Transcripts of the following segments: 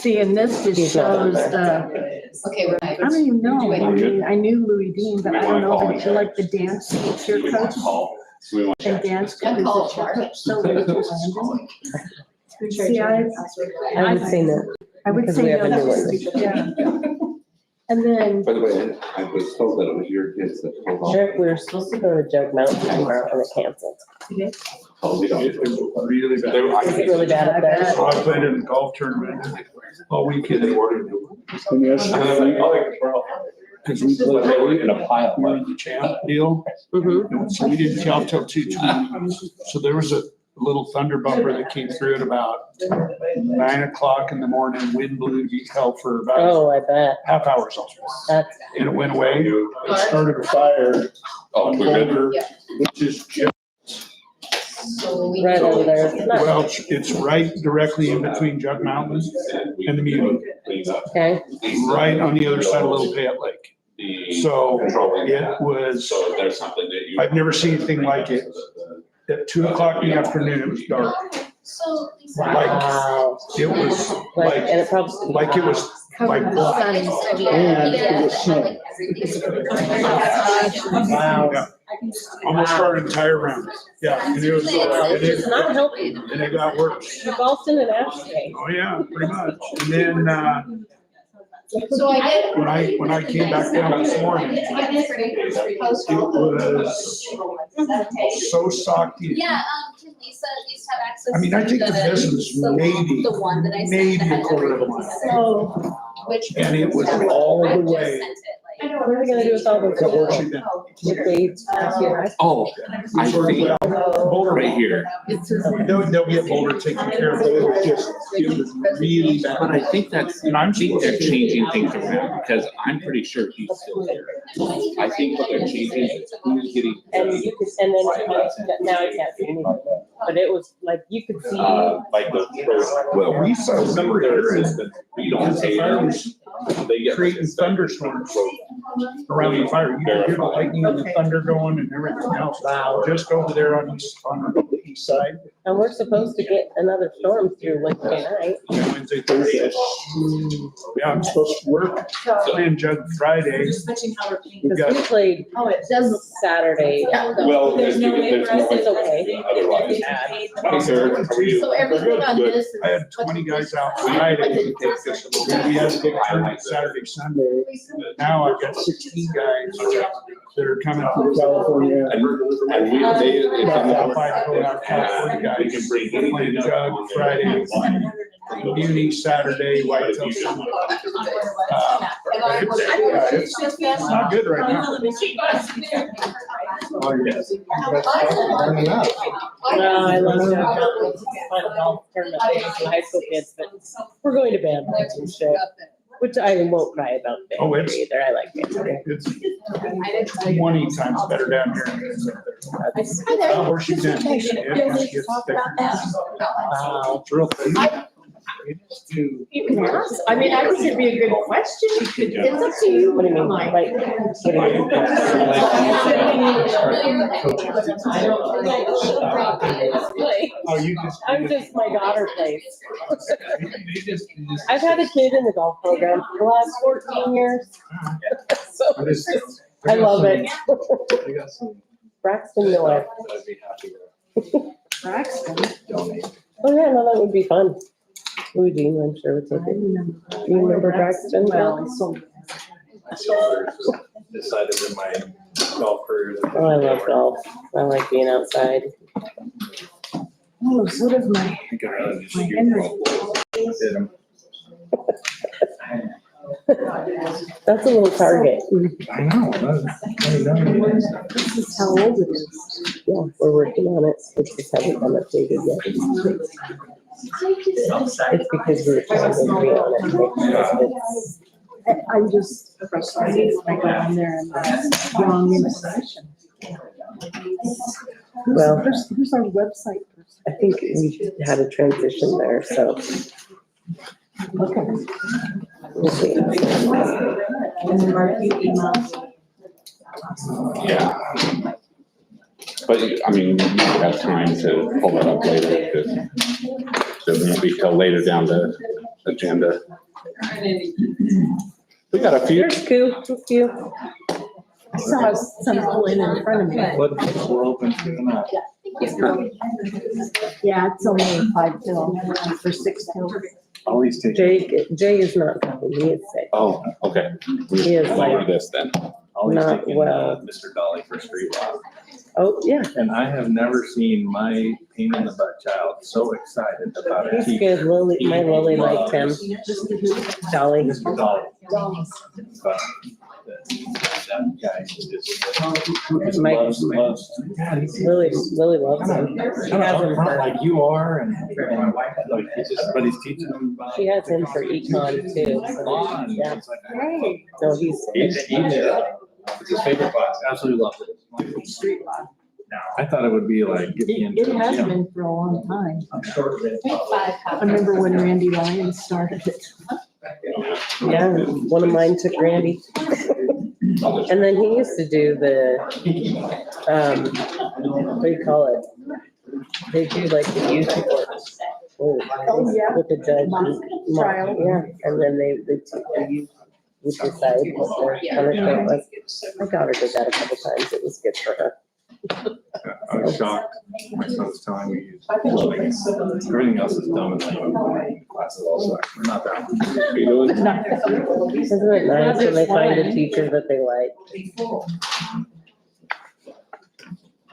See, and this just shows the, Okay, we're. I don't even know. I mean, I knew Louis Dean, but I don't know if you like the dance cheer coach and dance. Can call it Mark. So Rachel Landon. See, I haven't seen it. I would Because say we have a no. new one. Yeah. And then, By the way, I was told that it was your kids that pulled off. Eric, we were supposed to go to Jug Mountain tomorrow and it canceled. Oh, we don't. It was really Is bad. it really bad up there? So I played in a golf tournament all weekend. And because we played in a pile, like the champ deal. Mm-hmm. So we didn't tee off till 2:20. So there was a little thunder bumper that came through at about 9:00 in the morning. Wind blew hell for about Oh, I bet. half hour almost. That's, And it went away. It started a fire on Boulder, which is just, So we. right over there. It's not- well, it's right directly in between Jug Mountain and the Muni, Okay. right on the other side of Little Payette Lake. So it was, So there's something that you. I've never seen anything like it. At 2:00 in the afternoon, it was dark. So. Wow. It was Like, and like, it probably. like it was like black. sun. And it was snow. Wow. Yeah. Almost our entire round. Yeah, and it was, It's not helping. and it got worse. The Boston and Ashton. Oh, yeah, pretty much. And then, So I get. when I came back down this morning, it was so socked in. Yeah, can Lisa at least have access? I mean, I to think the business maybe, The one that I sent. maybe that a had quarter of a everything. mile. Which. And it was all I the just way. sent it, like- What are we gonna do with all those to people? Horseshoe Bend. If they ask you to ask? Oh, I see. Boulder Right here. They'll get Boulder taken care of, but it was just, it was really But bad. I think that's, And I'm I think they're changing things around because I'm pretty sure he's still there. I think what they're changing is who's getting. And you could, and then now I can't see anything, but it was like, you could see. Like Well, we saw some here is that we don't because the say fire was they get creating thunderstorms around the fire. You could hear the lightning and the thunder going and everything else. Wow. Just over there on the east side, And we're supposed to get another storm through Wednesday night. Wednesday, Thursday. Yeah, I'm supposed to work, playing Jug Friday. We've Because got, we played Oh, it does. Saturday. Well, there's no It's okay. otherwise. Hey, sir, how are you? So everything on this is. I had 20 guys out Friday. We had a big tournament Saturday, Sunday. Now I've got 16 guys that are coming from California. And we, they, it's South Idaho, out California guys. We can bring anything Playing up. Jug Friday, Muni Saturday, Whitetail Sunday. It's not good right now. Oh, yes. No, I love that. Fun golf tournament for high school kids, but we're going to band and shit, which I won't cry about Oh, band it's- either. I like band. It's 20 times better down here than it is up there. Horseshoe Bend. It just gets thicker. Wow. It's real thick. It's too. You can ask. I mean, I think it'd be a good question. You could, it's up to you. What do you mean? Like, what do you mean? Oh, you just. I'm just, my daughter plays. You just. I've had a kid in the golf program for the last 14 years. So I love it. Braxton Miller. Braxton. Oh yeah, no, that would be fun. Louis Dean, I'm sure would take it. You remember Braxton? Well, so. Decided in my golf career. Oh, I love golf. I like being outside. Oh, sort of my Henry. That's a little target. I know. This is how old it is. Yeah, we're working on it. We just haven't been updated yet. It's because we're trying to be on it. I'm just frustrated when I go on there and that's wrong information. Well, Who's our website person? I think we had a transition there, so Okay. we'll see. And then Mark, you email. Yeah. But, I mean, you have time to pull it up later, because it won't be till later down the agenda. We got a few. Here's Q. I saw some pull in front of me. Floodgates were open tonight. Yeah, it's only 5 till, for 6 till. All these take. Jay is not coming, he is sick. Oh, okay. He is Lower like, this then. Always Not taking well. Mr. Dolly for street walk. oh, yeah, And I have never seen my pain in the butt child so excited about a he's teacher. good. My Lily liked him. Dolly. Mr. Dolly. That guy just Mike- loves. God, he's Lily loves him. She kind has of him upfront for, like you are and like he's just, but he's teaching him about. she has him for econ too. law and Yeah, it's like, Hey. no, he's. It's his favorite class, absolutely loves it. Street law. I thought it would be like, get me into. It has gym. been for a long time. I think 5 I remember when Randy Lyons started it. Yeah, one of mine took Randy. And then he used to do the, what do you call it? They do like the youth court. Oh, yeah. With the judge. Trial. Yeah, and then they would decide what their punishment was. My daughter did that a couple times. It was good for her. I was shocked. My son's telling me, everything else is dumb and lame. Classes also, we're not that. How you doing? Isn't it nice when they find a teacher that they like?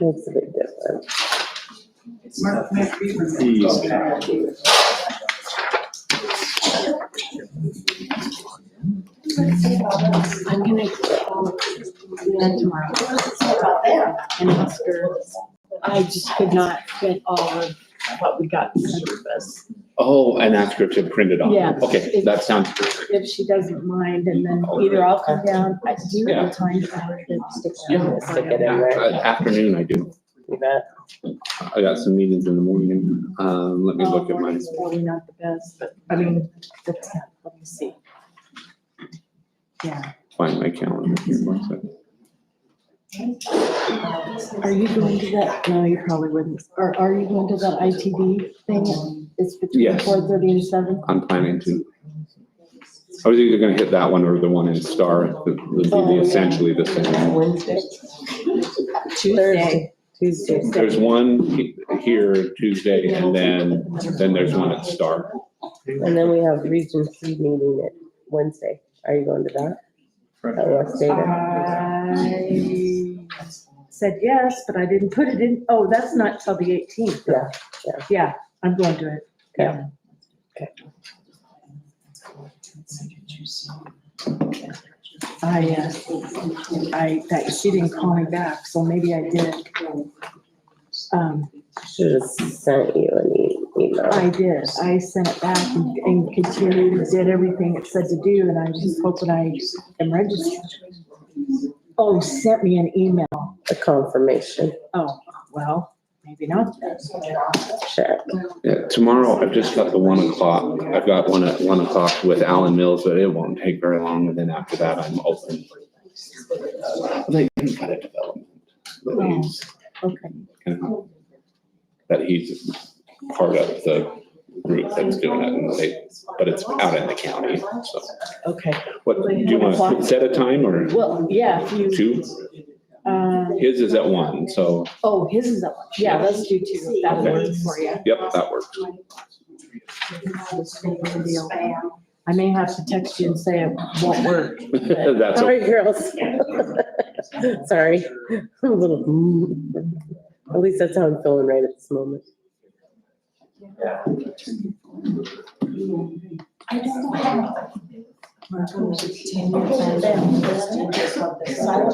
Makes a big difference. I'm gonna call Lynn tomorrow and ask her. I just could not fit all of what we got in front of us. Oh, and ask her to print it off. Yeah. Okay, that sounds perfect. If she doesn't mind, and then either I'll come down, I do have time for her to stick You it can stick it in there. Afternoon I do. You bet. I got some meetings in the morning. Let me look at mine. It's probably not the best, but I mean, the 10th, let me see. Yeah. Find my calendar here one second. Are you going to that? No, you probably wouldn't. Or are you going to that ITD thing? It's between Yes. 4:30 and 7? I'm planning to. I was either gonna hit that one or the one in Star. It would Oh, be yeah. essentially the same. Wednesday? Tuesday. Tuesday. There's one here Tuesday and then there's one at Star. And then we have Region 3 meeting at Wednesday. Are you going to that? At West Data? I said yes, but I didn't put it in. Oh, that's not till the 18th. Yeah, Yeah, I'm going to it. Okay. She didn't call me back, so maybe I did. Should have sent you an email. I did. I sent it back and continued, did everything it said to do, and I was just hoping I am registered. Oh, sent me an email. A confirmation. Oh, well, maybe not. Check. Yeah, tomorrow I've just got the 1 o'clock. I've got one at 1 o'clock with Alan Mills, but it won't take very long. And then after that, I'm open. Like kind of development. That he's, Okay. that he's part of the group that's doing it, and but it's out in the county, so. Okay. What, do you want to set a time or Well, yeah, if you, 2? His is at 1, so, oh, his is up. Yeah, let's do 2. If that works for you. yep, that works. I may have to text you and say it won't work. but- That's, Sorry, girls. Sorry. I'm a little, at least that's how I'm feeling right at this moment. I don't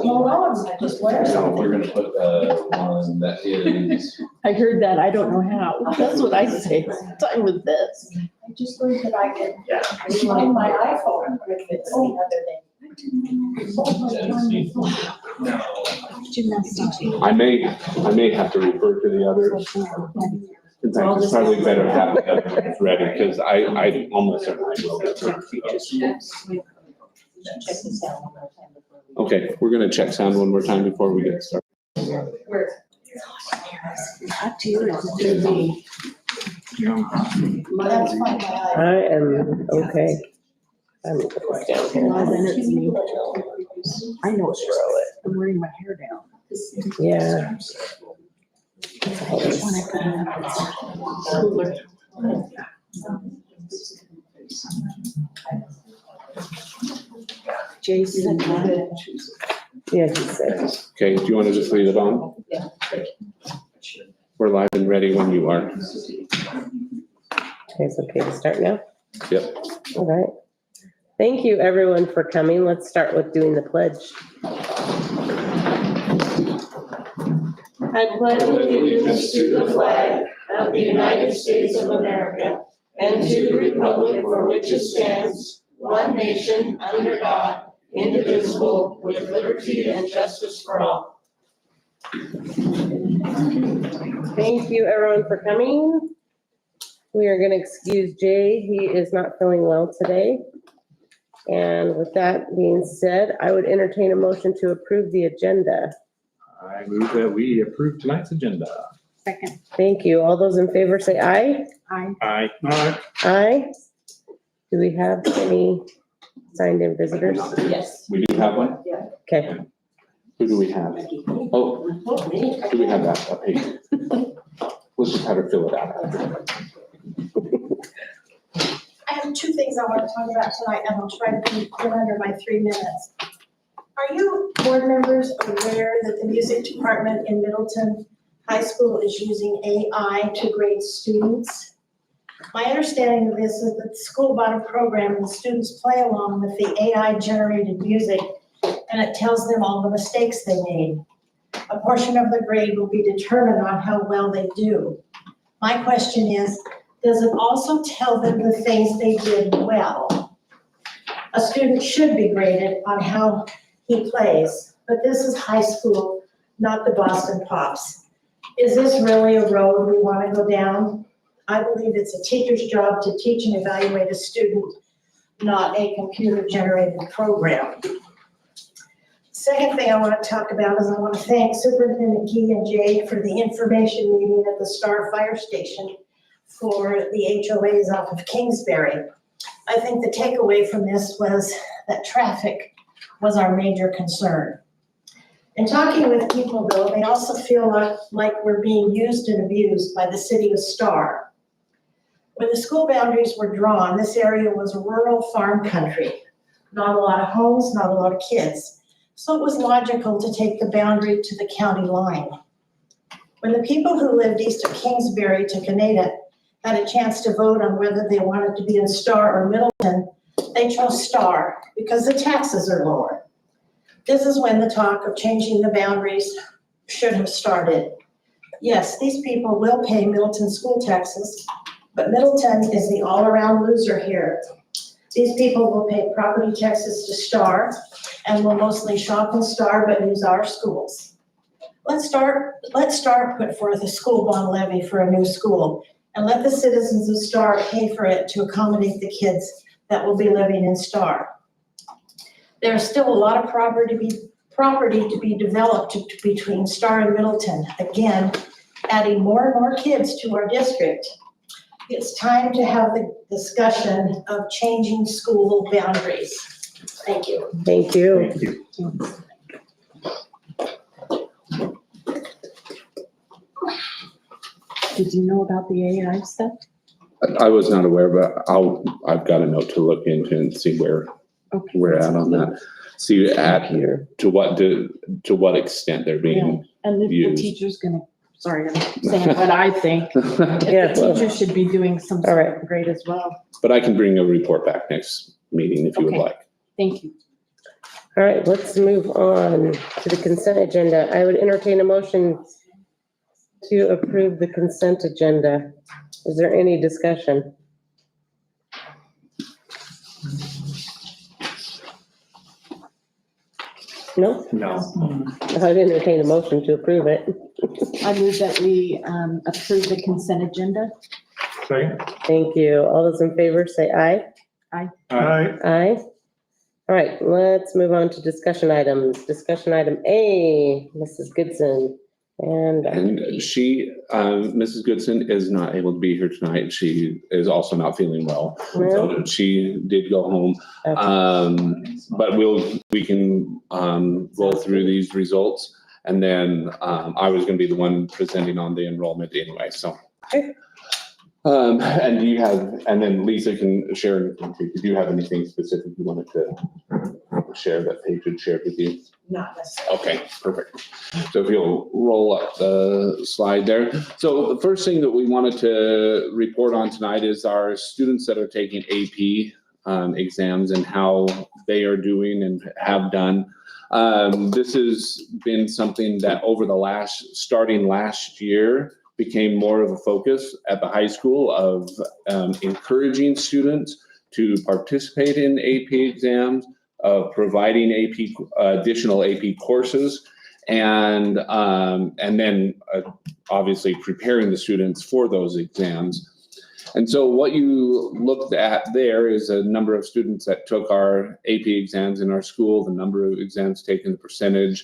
know how. So we're gonna put the one that is. I heard that. I don't know how. That's what I say. Time with this. I just learned that I can find my iPhone with it the other day. I may have to refer to the others. In fact, it's probably better to have the other ones ready, because I almost certainly will. Okay, we're gonna check sound one more time before we get started. Up to you. It's gonna be Yeah. That's fine, my eye. I am okay. I'm gonna put this down here. Well, then it's me. I know it's early. I'm wearing my hair down. Yeah. Cooler. Jason. Yeah, he said. Okay, do you want to just leave it on? Yeah. We're live and ready when you are. Okay, it's okay to start now? Yep. All right. Thank you, everyone, for coming. Let's start with doing the pledge. I pledge allegiance to the flag of the United States of America and to the republic for which it stands, one nation, under God, indivisible, with liberty and justice for all. Thank you, everyone, for coming. We are going to excuse Jay. He is not feeling well today. And with that being said, I would entertain a motion to approve the agenda. I move that we approve tonight's agenda. Second. Thank you. All those in favor say aye. I. Aye. Aye. Do we have any signed-in visitors? Yes. We do have one? Okay. Who do we have? Oh, do we have that up here? Let's just have her fill it out. I have two things I want to talk about tonight, and I'll try to be under my 3 minutes. Are you board members aware that the music department in Middleton High School is using AI to grade students? My understanding of this is that the school bought a program and the students play along with the AI-generated music, and it tells them all the mistakes they made. A portion of the grade will be determined on how well they do. My question is, does it also tell them the things they did well? A student should be graded on how he plays, but this is high school, not the Boston Pops. Is this really a road we want to go down? I believe it's a teacher's job to teach and evaluate a student, not a computer-generated program. Second thing I want to talk about is I want to thank Superintendent Key and Jay for the information meeting at the Star Fire Station for the HOAs off of Kingsbury. I think the takeaway from this was that traffic was our major concern. In talking with people though, they also feel like we're being used and abused by the city of Star. When the school boundaries were drawn, this area was rural farm country. Not a lot of homes, not a lot of kids. So it was logical to take the boundary to the county line. When the people who lived east of Kingsbury to Canada had a chance to vote on whether they wanted to be in Star or Middleton, they chose Star because the taxes are lower. This is when the talk of changing the boundaries should have started. Yes, these people will pay Middleton school taxes, but Middleton is the all-around loser here. These people will pay property taxes to Star and will mostly shop in Star but use our schools. Let's start put forth a school bond levy for a new school and let the citizens of Star pay for it to accommodate the kids that will be living in Star. There's still a lot of property to be developed between Star and Middleton. Again, adding more and more kids to our district. It's time to have the discussion of changing school boundaries. Thank you. Thank you. Thank you. Did you know about the AI stuff? I was not aware, but I've got a note to look into and see where Okay. we're at on that. See Here. to what extent they're being. And if the used. teacher's gonna, sorry, I'm saying what I think. Yeah, If the well, teacher should be doing some all sort right. of grade as well. But I can bring a report back next meeting if you would Okay. like. Thank you. All right, let's move on to the consent agenda. I would entertain a motion to approve the consent agenda. Is there any discussion? No? No. I'd entertain a motion to approve it. I move that we approve the consent agenda. Second? Thank you. All those in favor say aye. Aye. Aye. All right, let's move on to discussion items. Discussion item A, Mrs. Goodson. And she, Mrs. Goodson is not able to be here tonight. She is also not feeling well. So she did go home. But we can, roll through these results. And then, I was gonna be the one presenting on the enrollment anyway, so. Okay. And do you have, and then Lisa can share, do you have anything specific you wanted to share that Paige had shared with you? Not necessarily. Okay, perfect. So if you'll roll up the slide there. So the first thing that we wanted to report on tonight is our students that are taking AP exams and how they are doing and have done. This has been something that over the starting last year, became more of a focus at the high school of encouraging students to participate in AP exams, of providing additional AP courses, and then obviously preparing the students for those exams. And so what you looked at there is a number of students that took our AP exams in our school, the number of exams taken, the percentage.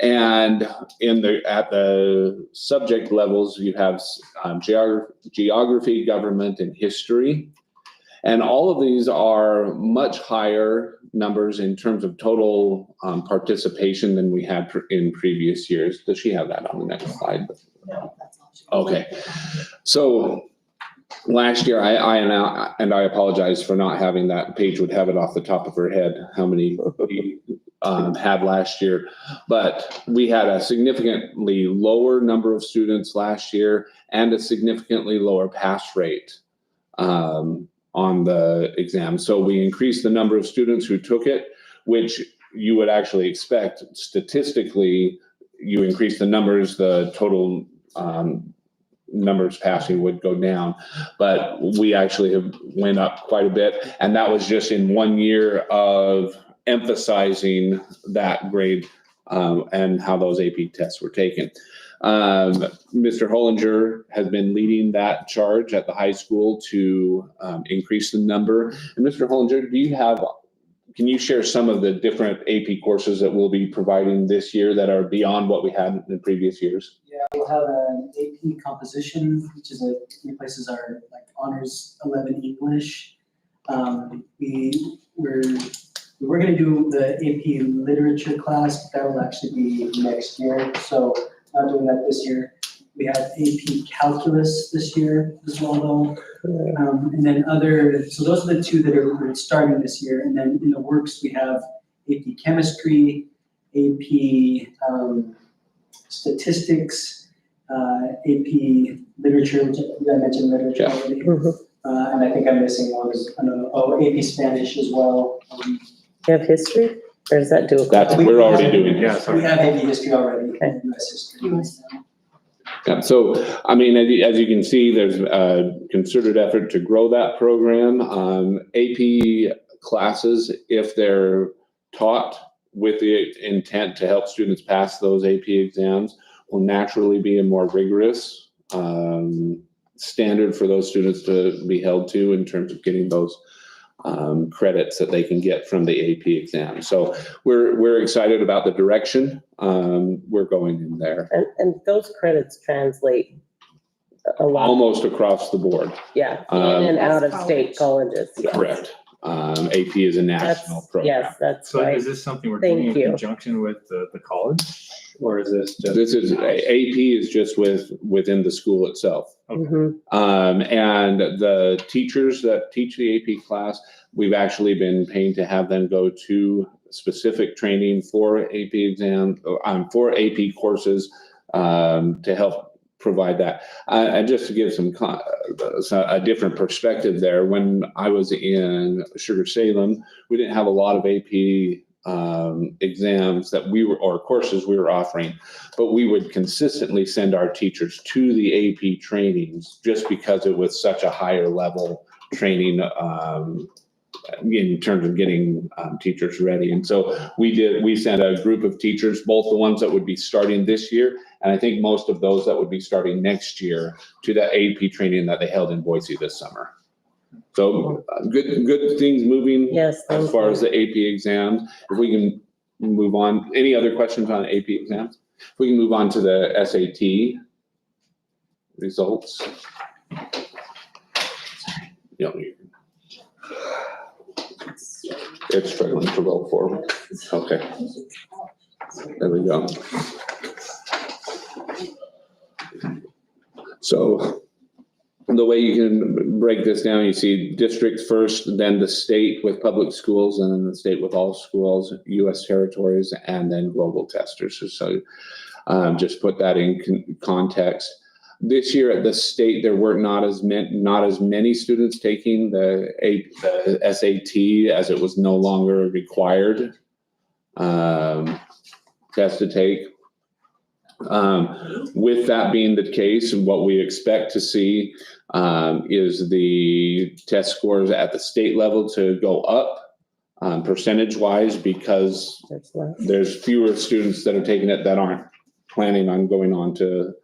And at the subject levels, you have geography, government, and history. And all of these are much higher numbers in terms of total participation than we had in previous years. Does she have that on the next slide? No, that's all. Okay. So last year, I apologize for not having that. Paige would have it off the top of her head, how many we had last year. But we had a significantly lower number of students last year and a significantly lower pass rate on the exam. So we increased the number of students who took it, which you would actually expect statistically. You increase the numbers, the total numbers passing would go down, but we actually have went up quite a bit. And that was just in 1 year of emphasizing that grade and how those AP tests were taken. Mr. Hollinger has been leading that charge at the high school to increase the number. And Mr. Hollinger, can you share some of the different AP courses that we'll be providing this year that are beyond what we had in previous years? Yeah, we'll have an AP composition, which replaces our honors 11 English. We're going to do the AP literature class, but that will actually be next year. So not doing that this year. We have AP calculus this year as well, though. And then so those are the two that are starting this year. And then in the works, we have AP chemistry, AP statistics, AP literature, which I mentioned literature already. And I think I'm missing one, AP Spanish as well. You have history, or does that do? We're already doing it. Yeah, so We have AP history already, Okay. US history. Yeah, so, I mean, as you can see, there's a concerted effort to grow that program. AP classes, if they're taught with the intent to help students pass those AP exams, will naturally be a more rigorous standard for those students to be held to in terms of getting those credits that they can get from the AP exam. So we're excited about the direction we're going in there. And those credits translate a lot, Almost across the board. yeah, in and out of state colleges. Yes. Correct. AP is a national program. Yes, that's So right. is this something we're Thank doing in you. conjunction with the college? Or is this just? This is, AP is just within the school itself. Mhm. And the teachers that teach the AP class, we've actually been paying to have them go to specific training for AP exam, for AP courses, to help provide that. And just to give a different perspective there, when I was in Sugar Salem, we didn't have a lot of AP exams or courses we were offering, but we would consistently send our teachers to the AP trainings just because it was such a higher level training in terms of getting teachers ready. And so we sent a group of teachers, both the ones that would be starting this year, and I think most of those that would be starting next year, to the AP training that they held in Boise this summer. So good things moving Yes. as far as the AP exams. If we can move on. Any other questions on AP exams? If we can move on to the SAT results. Yeah, it's struggling to roll forward. Okay. There we go. So the way you can break this down, you see districts first, then the state with public schools, and then the state with all schools, US territories, and then global testers. So just put that in context. This year at the state, there were not as many students taking the SAT, as it was no longer a required test to take. With that being the case, and what we expect to see is the test scores at the state level to go up percentage-wise, because That's less. there's fewer students that are taking it that aren't planning on going on to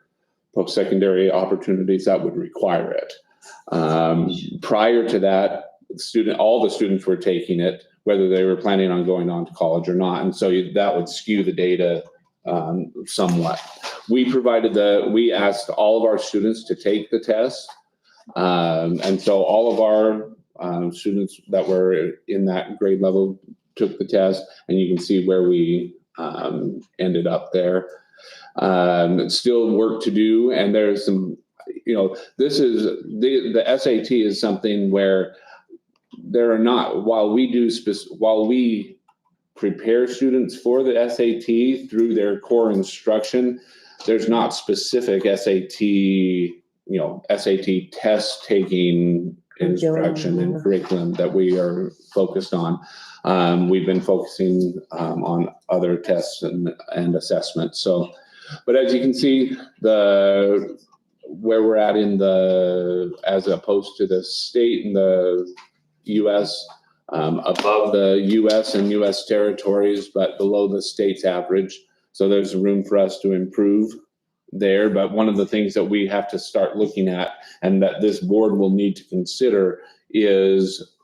post-secondary opportunities that would require it. Prior to that, all the students were taking it, whether they were planning on going on to college or not, and so that would skew the data somewhat. We asked all of our students to take the test, and so all of our students that were in that grade level took the test, and you can see where we ended up there. Still work to do, and there's some, this is the SAT is something where there are not, while we prepare students for the SAT through their core instruction, there's not specific SAT test taking instruction and curriculum that we are focused on. We've been focusing on other tests and assessments. So, but as you can see, where we're at as opposed to the state and the US, above the US and US territories, but below the state's average. So there's room for us to improve there. But one of the things that we have to start looking at, and that this board will need to consider, is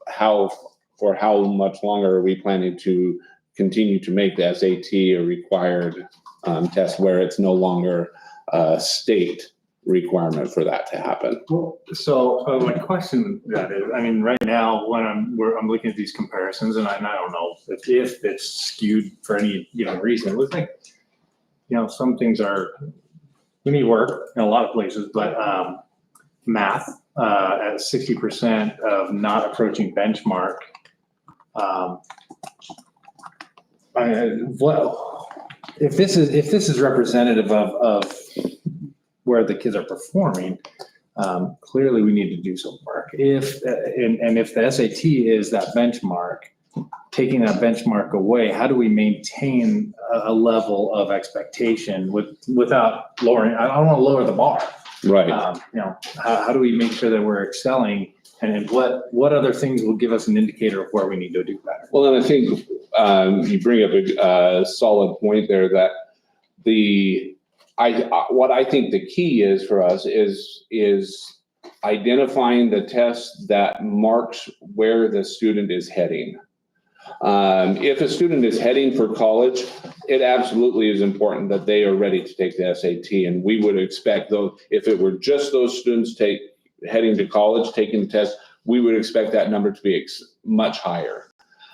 for how much longer are we planning to continue to make the SAT a required test, where it's no longer a state requirement for that to happen. So my question that is, I mean, right now when I'm looking at these comparisons, and I don't know if it's skewed for any reason. It looks like some things we need work in a lot of places, but math at 60% of not approaching benchmark. If this is representative of where the kids are performing, clearly we need to do some work. If the SAT is that benchmark, taking that benchmark away, how do we maintain a level of expectation without lowering? I don't want to lower the bar. Right. How do we make sure that we're excelling, and what other things will give us an indicator of where we need to do better? Well, and I think you bring up a solid point there, that what I think the key is for us is identifying the test that marks where the student is heading. If a student is heading for college, it absolutely is important that they are ready to take the SAT, and we would expect if it were just those students heading to college, taking the test, we would expect that number to be much higher.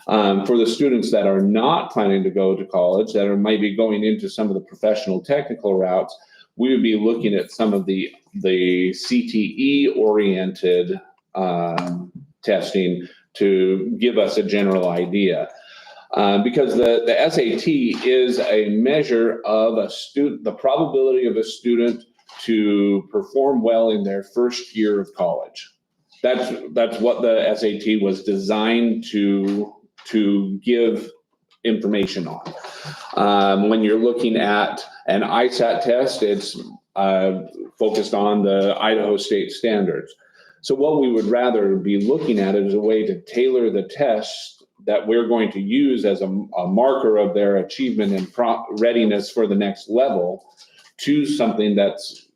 For the students that are not planning to go to college, that are maybe going into some of the professional technical routes, we would be looking at some of the CTE oriented testing to give us a general idea. Because the SAT is a measure of the probability of a student to perform well in their first year of college. That's what the SAT was designed to give information on. When you're looking at an ISAT test, it's focused on the Idaho state standards. So what we would rather be looking at is a way to tailor the test that we're going to use as a marker of their achievement and readiness for the next level to something that's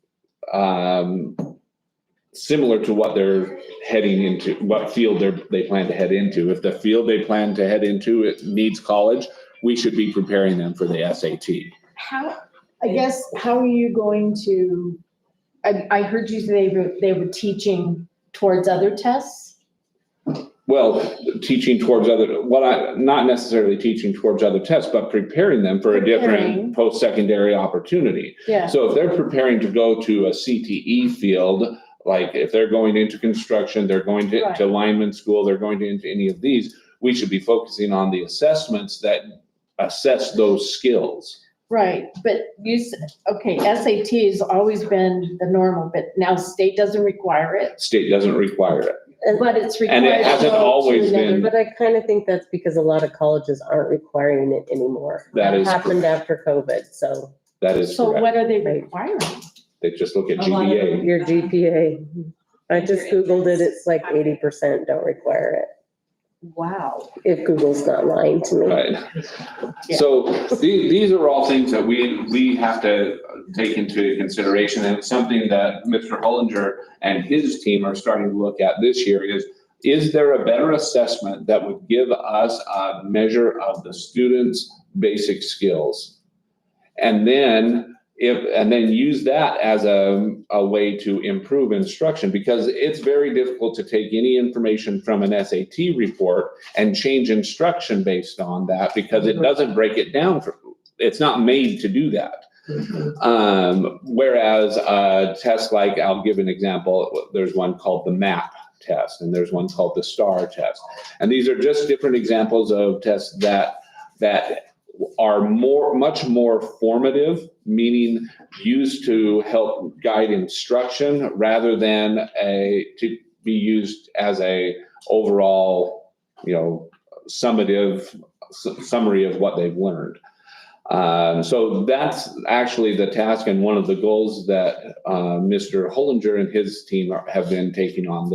similar to what they're heading into, what field they plan to head into. If the field they plan to head into, it needs college, we should be preparing them for the SAT. I guess, how are you going to, I heard you say they were teaching towards other tests? Well, teaching towards not necessarily teaching towards other tests, but preparing them for a Preparing. different post-secondary opportunity. Yeah, So if they're preparing to go to a CTE field, like if they're going into construction, they're going to lineman school, they're going into any of these, we should be focusing on the assessments that assess those skills. right, but okay, SAT has always been the normal, but now state doesn't require it, State doesn't require it. but it's required. And it hasn't to go to always another- been- But I kind of think that's because a lot of colleges aren't requiring it anymore. That is happened after COVID, so That is So correct. what are they requiring? They just look at A lot of GPA. your GPA. I just Googled it, it's like 80% don't require it, Wow. if Google's not lying to me. Right. Yeah. So these are all things that we have to take into consideration, and it's something that Mr. Hollinger and his team are starting to look at this year is there a better assessment that would give us a measure of the students' basic skills? And then use that as a way to improve instruction, because it's very difficult to take any information from an SAT report and change instruction based on that, because it doesn't break it down. It's not made to do that. Whereas a test like, I'll give an example, there's one called the MAP test, and there's one called the STAR test. And these are just different examples of tests that are much more formative, meaning used to help guide instruction rather than to be used as a overall, summative summary of what they've learned. So that's actually the task and one of the goals that Mr. Hollinger and his team have been taking on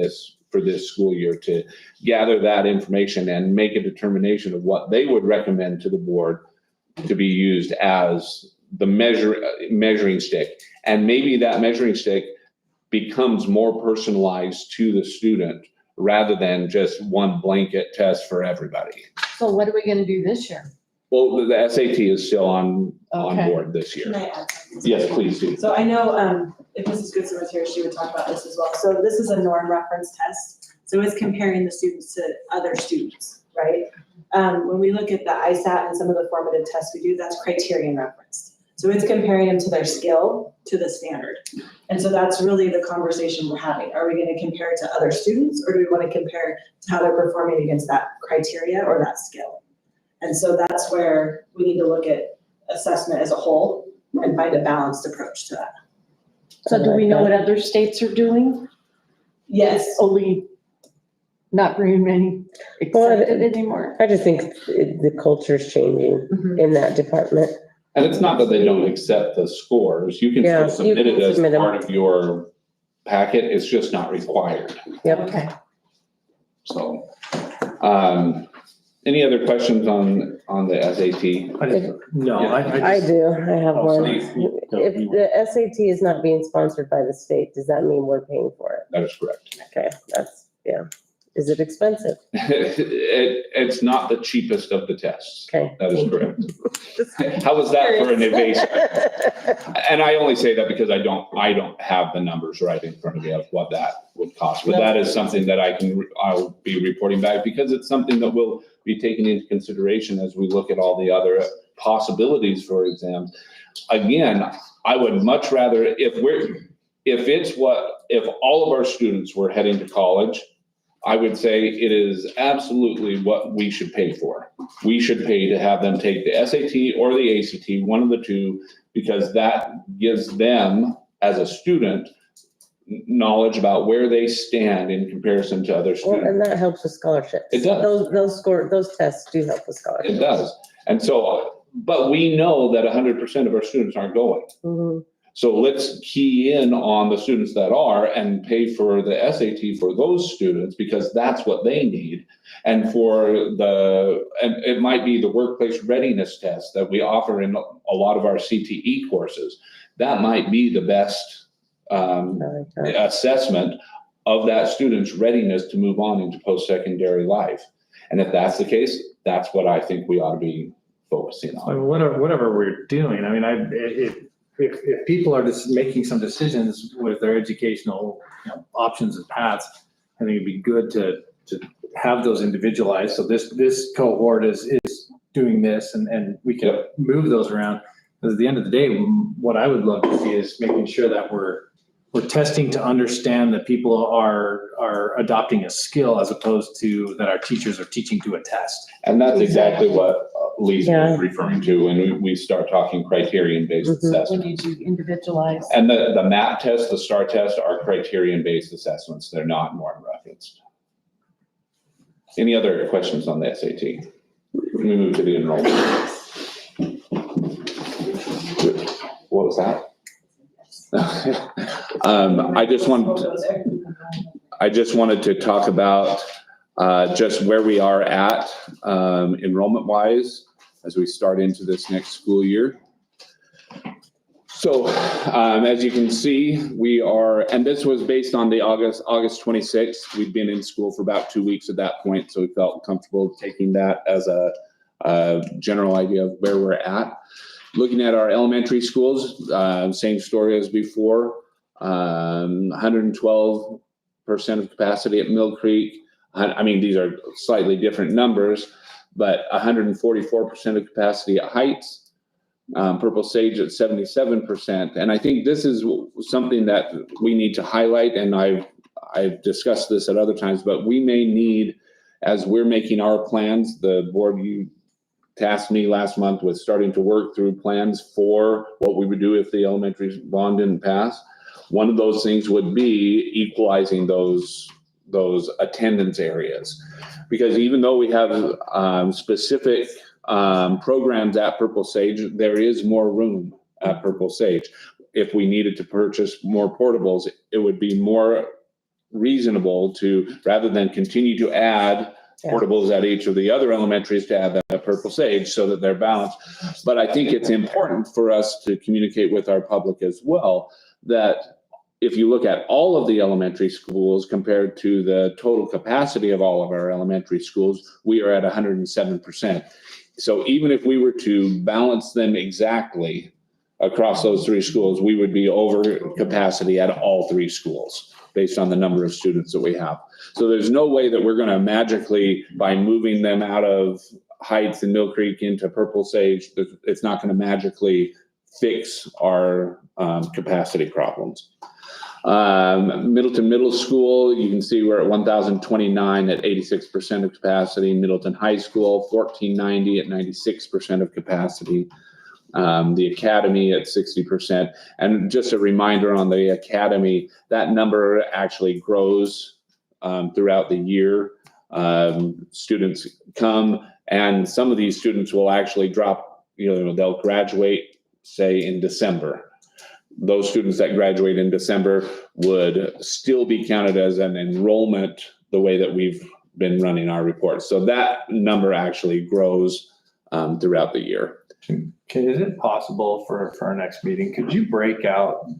for this school year, to gather that information and make a determination of what they would recommend to the board to be used as the measuring stick. And maybe that measuring stick becomes more personalized to the student rather than just one blanket test for everybody. So what are we gonna do this year? Well, the SAT is still on Okay. board this Can year. I add something? Yes, please do. So I know, if Mrs. Goodson was here, she would talk about this as well. So this is a norm reference test. So it's comparing the students to other students, right? When we look at the ISAT and some of the formative tests we do, that's criterion referenced. So it's comparing them to their skill to the standard. And so that's really the conversation we're having. Are we gonna compare it to other students, or do we wanna compare to how they're performing against that criteria or that skill? And so that's where we need to look at assessment as a whole and find a balanced approach to that. So do we know what other states are doing? Yes. Only not very many accepted anymore. I just think the culture's changing Mhm. in that department. And it's not that they don't accept the scores. You can Yeah, still you submit it can as submit 'em. part of your packet. It's just not required. Yep. Okay. So, any other questions on the SAT? No, I do, I have Oh, one. sorry. If the SAT is not being sponsored by the state, does that mean we're paying for it? That is correct. Okay, is it expensive? It's not the cheapest of the tests. Okay. That is correct. How was that for an evasive? And I only say that because I don't have the numbers right in front of me of what that would cost. But that is something that I'll be reporting back, because it's something that will be taken into consideration as we look at all the other possibilities for exams. Again, I would much rather, if all of our students were heading to college, I would say it is absolutely what we should pay for. We should pay to have them take the SAT or the ACT, one of the two, because that gives them, as a student, knowledge about where they stand in comparison to other Well, students. and that helps with scholarships. It does. Those tests do help with scholarships. It does. And so, but we know that 100% of our students aren't going. Mhm. So let's key in on the students that are and pay for the SAT for those students, because that's what they need. And and it might be the workplace readiness test that we offer in a lot of our CTE courses. That might be the best I like that. assessment of that student's readiness to move on into post-secondary life. And if that's the case, that's what I think we ought to be focusing I on. mean, whatever we're doing, I mean, if people are just making some decisions with their educational, options and paths, I think it'd be good to have those individualized. So this cohort is doing this and we can move those around. Because at the end of the day, what I would love to see is making sure that we're testing to understand that people are adopting a skill as opposed to that our teachers are teaching to a test. And that's exactly what Lisa Yeah. was referring to when we start talking criterion-based Mhm. assessment. When you do individualized. And the MAP test, the STAR test are criterion-based assessments. They're not norm referenced. Any other questions on the SAT? Can we move to the enrollment? What was that? I just wanted to talk about just where we are at enrollment wise as we start into this next school year. So as you can see, we are, and this was based on the August 26th. We'd been in school for about 2 weeks at that point, so we felt comfortable taking that as a general idea of where we're at. Looking at our elementary schools, same story as before. 112% of capacity at Mill Creek. I mean, these are slightly different numbers, but 144% of capacity at Heights. Purple Sage at 77%. And I think this is something that we need to highlight, and I've discussed this at other times, but we may need, as we're making our plans, the board, you tasked me last month with starting to work through plans for what we would do if the elementary bond didn't pass. One of those things would be equalizing those attendance areas. Because even though we have specific programs at Purple Sage, there is more room at Purple Sage. If we needed to purchase more portables, it would be more reasonable to, rather than continue to add portables at each of the other elementaries, to add that at Purple Sage so that they're balanced. But I think it's important for us to communicate with our public as well, that if you look at all of the elementary schools compared to the total capacity of all of our elementary schools, we are at 107%. So even if we were to balance them exactly across those three schools, we would be over capacity at all three schools based on the number of students that we have. So there's no way that we're going to magically, by moving them out of Heights and Mill Creek into Purple Sage, it's not going to magically fix our capacity problems. Middleton Middle School, you can see we're at 1,029 at 86% of capacity. Middleton High School, 1,490 at 96% of capacity. The Academy at 60%. And just a reminder on the Academy, that number actually grows throughout the year. Students come, and some of these students will actually drop, they'll graduate, say, in December. Those students that graduate in December would still be counted as an enrollment the way that we've been running our reports. So that number actually grows throughout the year. Okay, is it possible for our next meeting, could you break out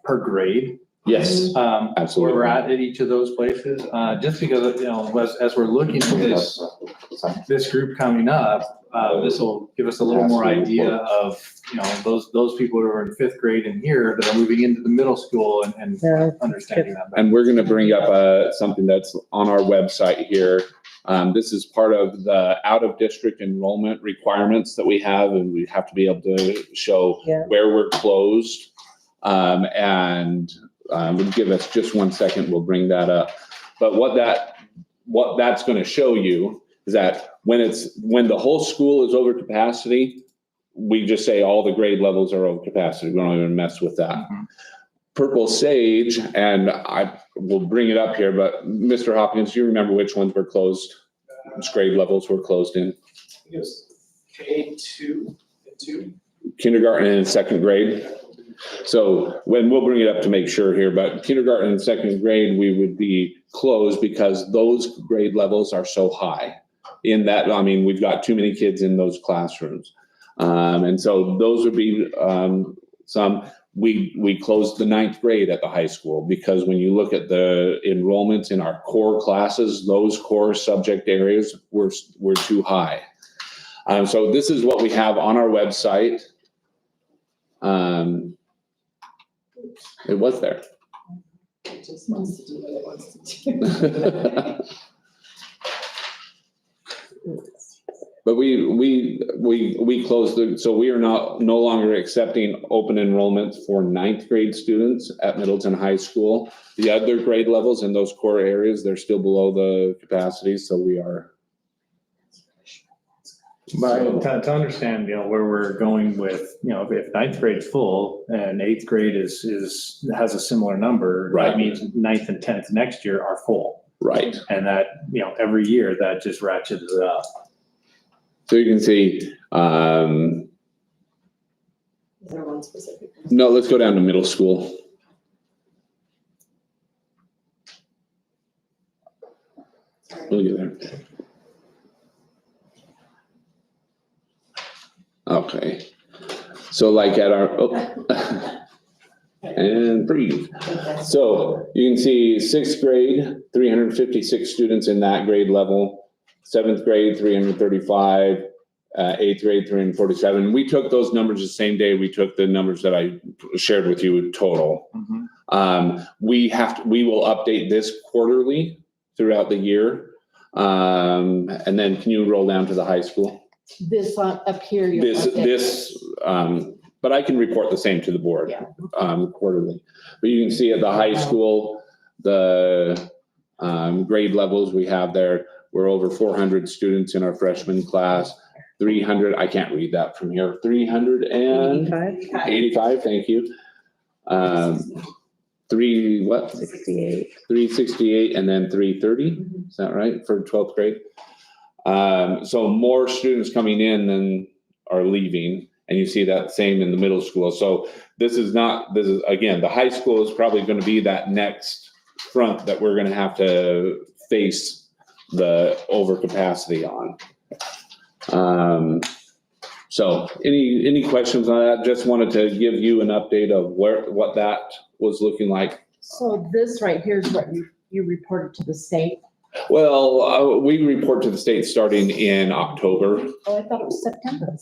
per grade? Yes, Where absolutely. we're at each of those places, just because, as we're looking for this group coming up, this will give us a little more idea of, those people who are in fifth grade and here that are moving into the middle school and Yeah. understanding that. And we're going to bring up something that's on our website here. This is part of the out-of-district enrollment requirements that we have, and we have to be able to show Yeah. where we're closed. Give us just 1 second, we'll bring that up. But what that's going to show you is that when the whole school is over capacity, we just say all the grade levels are over capacity. We don't even mess with that. Mhm. Purple Sage, and I will bring it up here, but Mr. Hopkins, do you remember which ones were closed? Which grade levels were closed in? Yes, K2 and 2. Kindergarten and second grade. So we'll bring it up to make sure here, but kindergarten and second grade, we would be closed because those grade levels are so high. In that, we've got too many kids in those classrooms. And so those would be some. We closed the 9th grade at the high school because when you look at the enrollments in our core classes, those core subject areas were too high. So this is what we have on our website. It was there. It just wants to do what it wants to do. But we closed it, so we are no longer accepting open enrollments for ninth grade students at Middleton High School. The other grade levels in those core areas, they're still below the capacity, so we are. But to understand, where we're going with, if ninth grade's full and eighth grade has a similar number. Right. That means ninth and 10th next year are full. Right. And that, every year that just ratchets it up. So you can see, Is there one specific? no, let's go down to middle school. We'll get there. Okay, so like at our, and breathe. So you can see sixth grade, 356 students in that grade level. Seventh grade, 335, eighth grade, 347. We took those numbers the same day we took the numbers that I shared with you total. We will update this quarterly throughout the year. And then can you roll down to the high school? This up here. you'll update. But I can report the same to the board. Yeah. Quarterly. But you can see at the high school, the grade levels we have there. We're over 400 students in our freshman class, 300, I can't read that from here, 385, thank you. 368 and then 330, is that right, for 12th grade? So more students coming in than are leaving, and you see that same in the middle school. So this is again, the high school is probably gonna be that next front that we're gonna have to face the overcapacity on. So any questions on that? Just wanted to give you an update of what that was looking like. So this right here is what you reported to the state? Well, we report to the state starting in October. Oh, I thought it was September.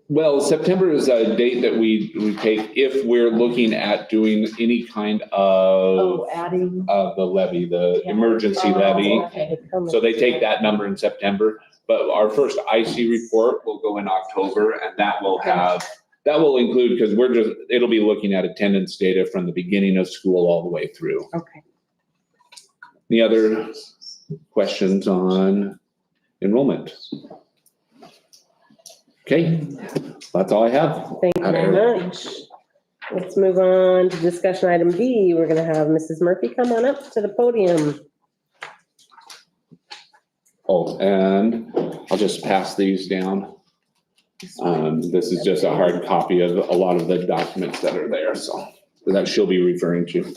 Well, September is a date that we take if we're looking at doing any kind of Oh, adding. the levy, the Yeah. emergency Oh, levy. okay. So they take that number in September, but our first IC report will go in October, and that will include, because it'll be looking at attendance data from the beginning of school all the way through. Okay. Any other questions on enrollment? Okay, that's all I have. Thank you very much. Let's move on to discussion item B. We're gonna have Mrs. Murphy come on up to the podium. Oh, and I'll just pass these down. This is just a hard copy of a lot of the documents that are there, so that she'll be referring to.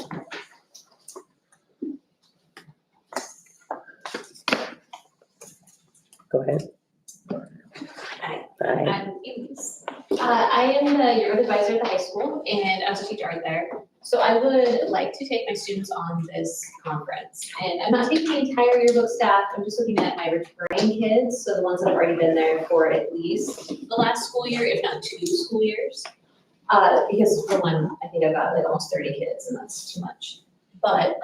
Go ahead. Hi. Hi. I'm Elise. I am the yearbook advisor at the high school, and I also teach art there. So I would like to take my students on this conference. And I'm not taking the entire yearbook staff, I'm just looking at my returning kids, so the ones that have already been there for at least the last school year, if not 2 school years. Because for one, I think I've got like almost 30 kids, and that's too much. But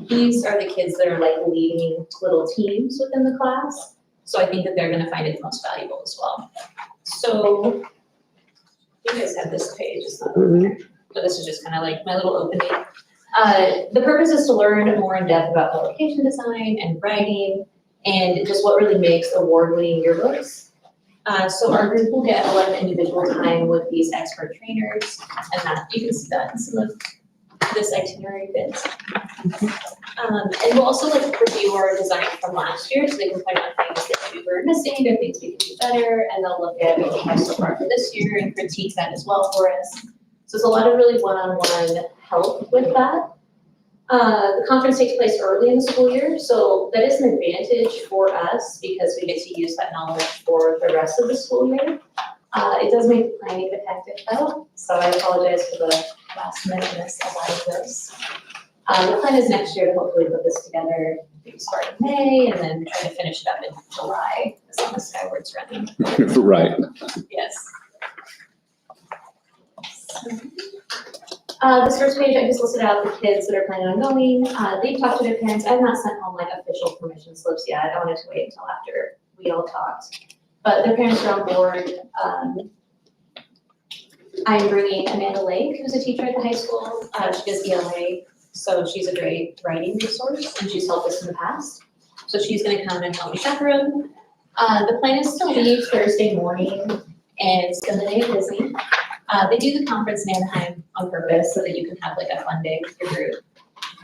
these are the kids that are like leading little teams within the class. So I think that they're gonna find it the most valuable as well. So you guys have this page, it's not over there, but this is just kind of like my little opening. The purpose is to learn more in depth about publication design and writing and just what really makes award-winning yearbooks. So our group will get a lot of individual time with these expert trainers, and that you can see that in some of this itinerary bits. And we'll also like review our design from last year, so they can point out things that we were missing or things we could do better, and they'll look at what we have so far for this year and critique that as well for us. So it's a lot of really one-on-one help with that. The conference takes place early in the school year, so that is an advantage for us because we get to use that knowledge for the rest of the school year. It does make planning a bit hectic though, so I apologize for the last minuteness about this. The plan is next year to hopefully put this together, maybe start in May and then try to finish it up in July, as long as Skyward's running. Right. Yes. This first page, I just listed out the kids that are planning on going. They've talked to their parents. I've not sent home like official permission slips yet. I wanted to wait until after we all talked. But their parents are on board. I'm bringing Amanda Lake, who's a teacher at the high school. She does ELA, so she's a great writing resource, and she's helped us in the past. So she's gonna come and help me chaperone. The plan is to leave Thursday morning and spend the day at Disney. They do the conference in Anaheim on purpose so that you can have like a fun day with your group.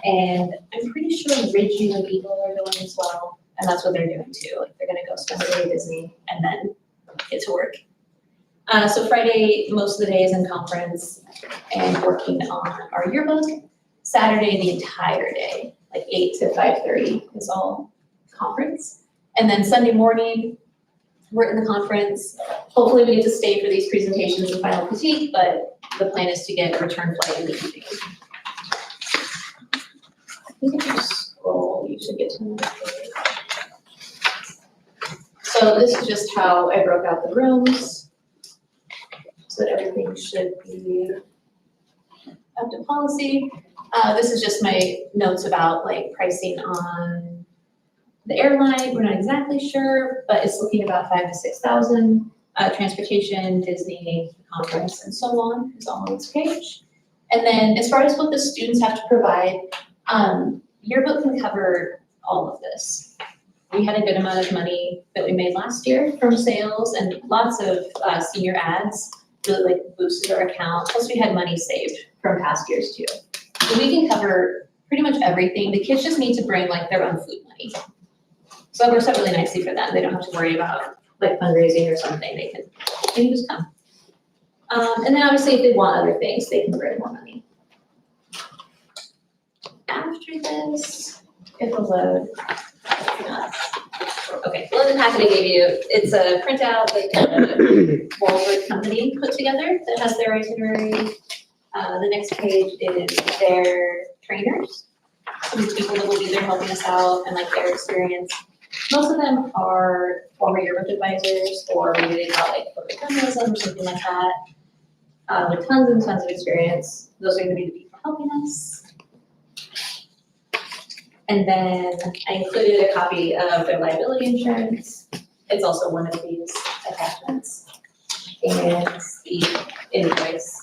And I'm pretty sure Ridgeview and Eagle are going as well, and that's what they're doing too. Like they're gonna go spend the day at Disney and then get to work. So Friday, most of the day is in conference and working on our yearbook. Saturday, the entire day, like 8 to 5:30 is all conference. And then Sunday morning, we're in the conference. Hopefully we get to stay for these presentations and final critique, but the plan is to get a return flight in the evening. You can just scroll, you should get to the next page. So this is just how I broke out the rooms, so that everything should be up to policy. This is just my notes about like pricing on the airline. We're not exactly sure, but it's looking about 5,000 to 6,000. Transportation, Disney, conference, and so on is all on this page. And then as far as what the students have to provide, yearbook can cover all of this. We had a good amount of money that we made last year from sales and lots of senior ads really like boosted our account. Plus we had money saved from past years too. So we can cover pretty much everything. The kids just need to bring like their own food money. So it works out really nicely for them. They don't have to worry about like fundraising or something. They can just come. And then obviously if they want other things, they can bring more money. After this, it will load. Okay, well, in the packet I gave you, it's a printout like Walford Company put together that has their itinerary. The next page is their trainers, some people that will be there helping us out and like their experience. Most of them are former yearbook advisors or maybe they got like photojournalism or something like that, with tons and tons of experience. Those are going to be the people helping us. And then I included a copy of their liability insurance. It's also one of these attachments. And the invoice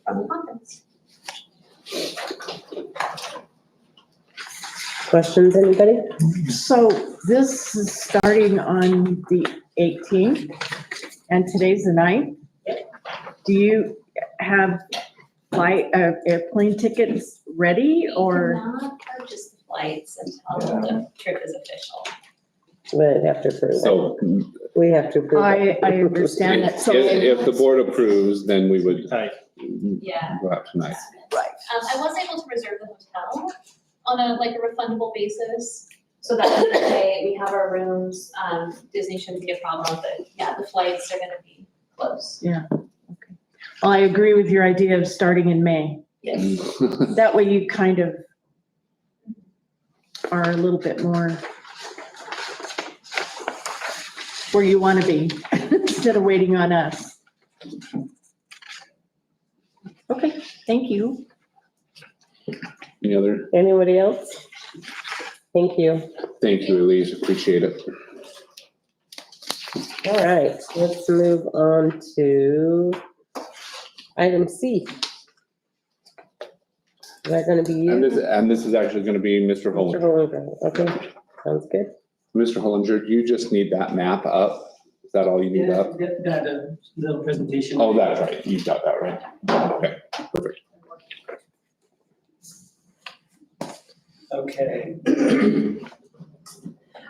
from the conference. Questions, anybody? So this is starting on the 18th and today's the 9th. Do you have airplane tickets ready or? We cannot purchase the flights until the trip is official. We'd have to approve it. So We have to approve it. I understand that. So if the board approves, then we would Yeah. go out tonight. I was able to reserve the hotel on a refundable basis. So that way, okay, we have our rooms, Disney shouldn't be a problem, but yeah, the flights are gonna be close. Well, I agree with your idea of starting in May. Yes. That way you kind of are a little bit more where you want to be instead of waiting on us. Okay, thank you. Any other? Anybody else? Thank you. Thank you, Elise. Appreciate it. All right, let's move on to item C. Is that gonna be you? And this is actually going to be Mr. Mr. Hollinger. Hollinger? Okay, sounds good. Mr. Hollinger, you just need that map up. Is that all you need up? That little presentation. Oh, that's right. You got that right. Okay, perfect. Okay.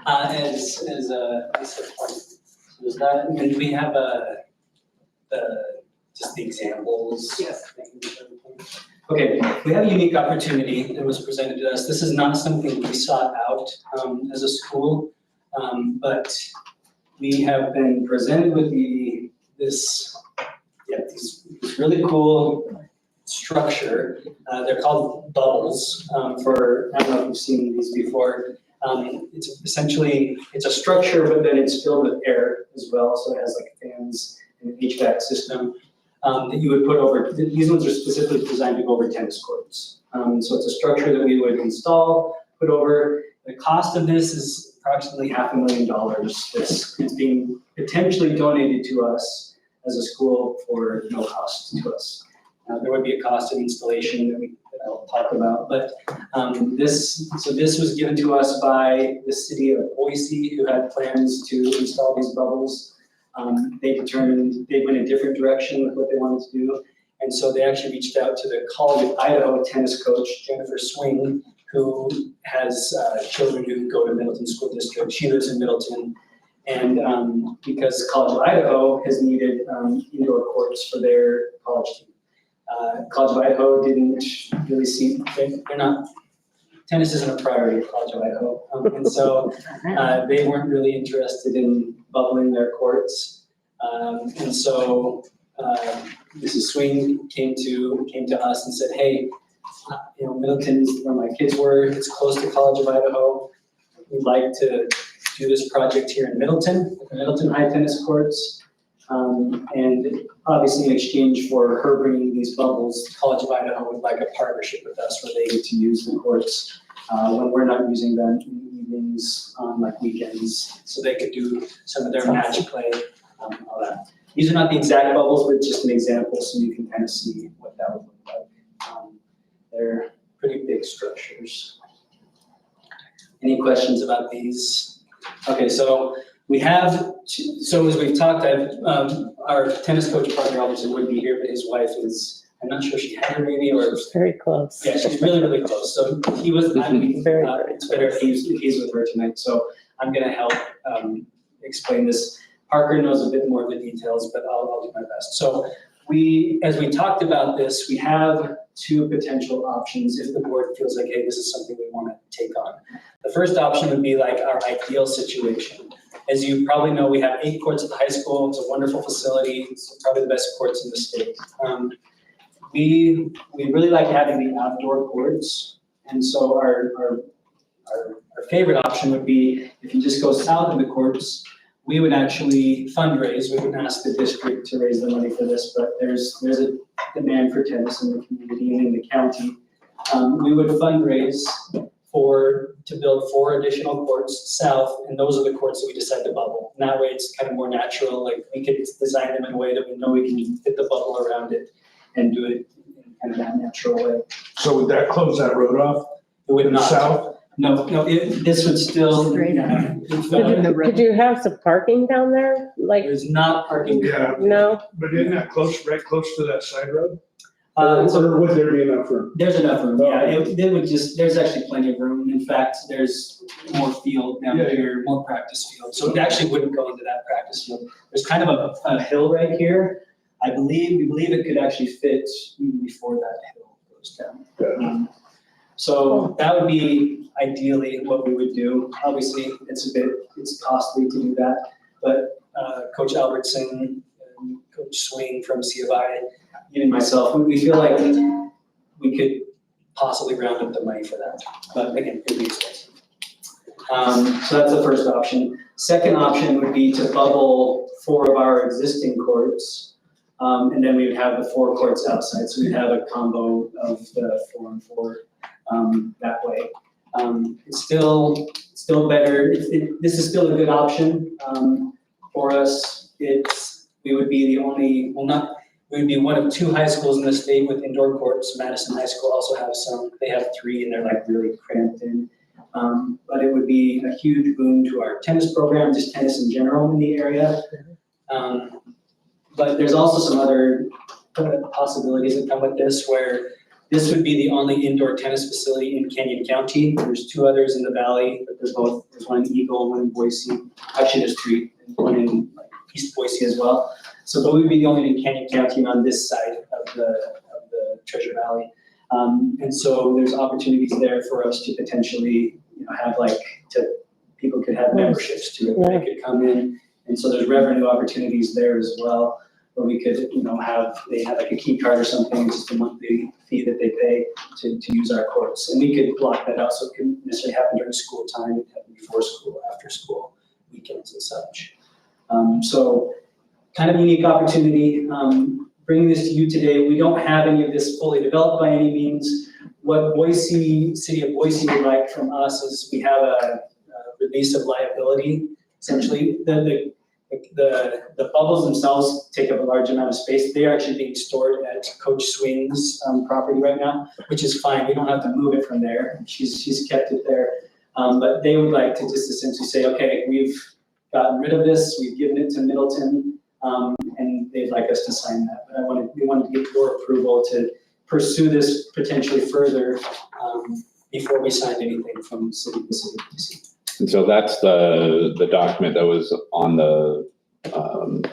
As Lisa pointed, was that, and we have just the examples. Yes. Okay, we have a unique opportunity that was presented to us. This is not something we sought out as a school, but we have been presented with this really cool structure. They're called bubbles. I don't know if you've seen these before. It's essentially, it's a structure, but then it's filled with air as well. So it has like fans and an HVAC system. that you would put over, these ones are specifically designed to go over tennis courts. So it's a structure that we would install, put over. The cost of this is approximately $500,000. This is being potentially donated to us as a school for no cost to us. There would be a cost of installation that I'll talk about, but this was given to us by the city of Boise, who had plans to install these bubbles. They determined they went a different direction with what they wanted to do. And so they actually reached out to the College of Idaho tennis coach, Jennifer Swing, who has children who go to Middleton School District. She lives in Middleton. And because College of Idaho has needed indoor courts for their college team. College of Idaho didn't really see, they're not, tennis isn't a priority at College of Idaho. And so they weren't really interested in bubbling their courts. And so Mrs. Swing came to us and said, hey, Middleton's where my kids were, it's close to College of Idaho. We'd like to do this project here in Middleton, at the Middleton High Tennis Courts. And obviously in exchange for her bringing these bubbles, College of Idaho would like a partnership with us where they get to use the courts when we're not using them in the evenings, like weekends, so they could do some of their match play, all that. These are not the exact bubbles, but just an example so you can kind of see what that would look like. They're pretty big structures. Any questions about these? Okay, so we have, so as we've talked, our tennis coach, Parker Albertson, would be here, but his wife is, I'm not sure she had her baby or. Very close. Yeah, she's really, really close. So he was, it's better if he's with her tonight. So I'm gonna help explain this. Parker knows a bit more of the details, but I'll do my best. So as we talked about this, we have two potential options if the board feels like, hey, this is something we want to take on. The first option would be like our ideal situation. As you probably know, we have 8 courts at the high school. It's a wonderful facility. It's probably the best courts in the state. We really like having the outdoor courts. And so our favorite option would be if you just go south of the courts, we would actually fundraise. We wouldn't ask the district to raise the money for this, but there's a demand for tennis in the community and in the county. We would fundraise to build 4 additional courts south, and those are the courts that we decide to bubble. And that way it's kind of more natural, like we could design them in a way that we know we can fit the bubble around it and do it in kind of that natural way. So would that close that road off? It would not. South? No, this would still. Straight up. Could you have some parking down there? Like, There's not parking. Yeah, no? but isn't that right close to that side road? So Or would there be enough room? there's enough room, yeah, there's actually plenty of room. In fact, there's more field down Yeah. here, more practice field, so it actually wouldn't go into that practice field. There's kind of a hill right here. We believe it could actually fit even before that hill goes down. So that would be ideally what we would do. Obviously, it's costly to do that, but Coach Albertson and Coach Swing from C of I, even myself, we feel like we could possibly round up the money for that. But again, it'd be expensive. So that's the first option. Second option would be to bubble 4 of our existing courts. And then we would have the 4 courts outside. So we'd have a combo of the 4 and 4 that way. It's still better. This is still a good option for us. We would be the only, we would be one of 2 high schools in the state with indoor courts. Madison High School also has some. They have 3 and they're like really cramped in. But it would be a huge boon to our tennis program, just tennis in general in the area. But there's also some other possibilities that come with this, where this would be the only indoor tennis facility in Canyon County. There's 2 others in the valley, but there's one in Eagle, one in Boise. Actually, there's 3, and one in East Boise as well. So, but we'd be the only in Canyon County on this side of the Treasure Valley. And so there's opportunities there for us to potentially, have people could have memberships to it, where they could come in. And so there's revenue opportunities there as well, where we could, they have like a key card or something, just a monthly fee that they pay to use our courts. And we could block that out, so it couldn't necessarily happen during school time, it could happen before school, after school, weekends and such. So kind of unique opportunity, bringing this to you today. We don't have any of this fully developed by any means. What City of Boise would like from us is we have a release of liability. Essentially, the bubbles themselves take up a large amount of space. They are actually being stored at Coach Swing's property right now, which is fine. We don't have to move it from there. She's kept it there. But they would like to just essentially say, okay, we've gotten rid of this, we've given it to Middleton, and they'd like us to sign that. But we wanted to get your approval to pursue this potentially further before we signed anything from the city of DC. And so that's the document that was on the,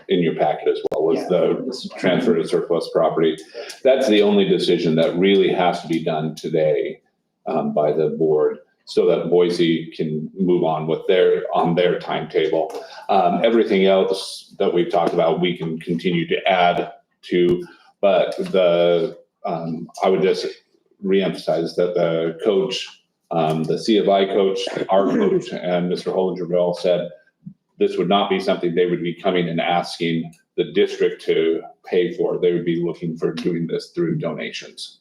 in your packet as well, was the transfer to surplus property. That's the only decision that really has to be done today by the board, so that Boise can move on with on their timetable. Everything else that we've talked about, we can continue to add to, but I would just reemphasize that the coach, the C of I coach, our coach, and Mr. Hollinger said this would not be something they would be coming and asking the district to pay for. They would be looking for doing this through donations.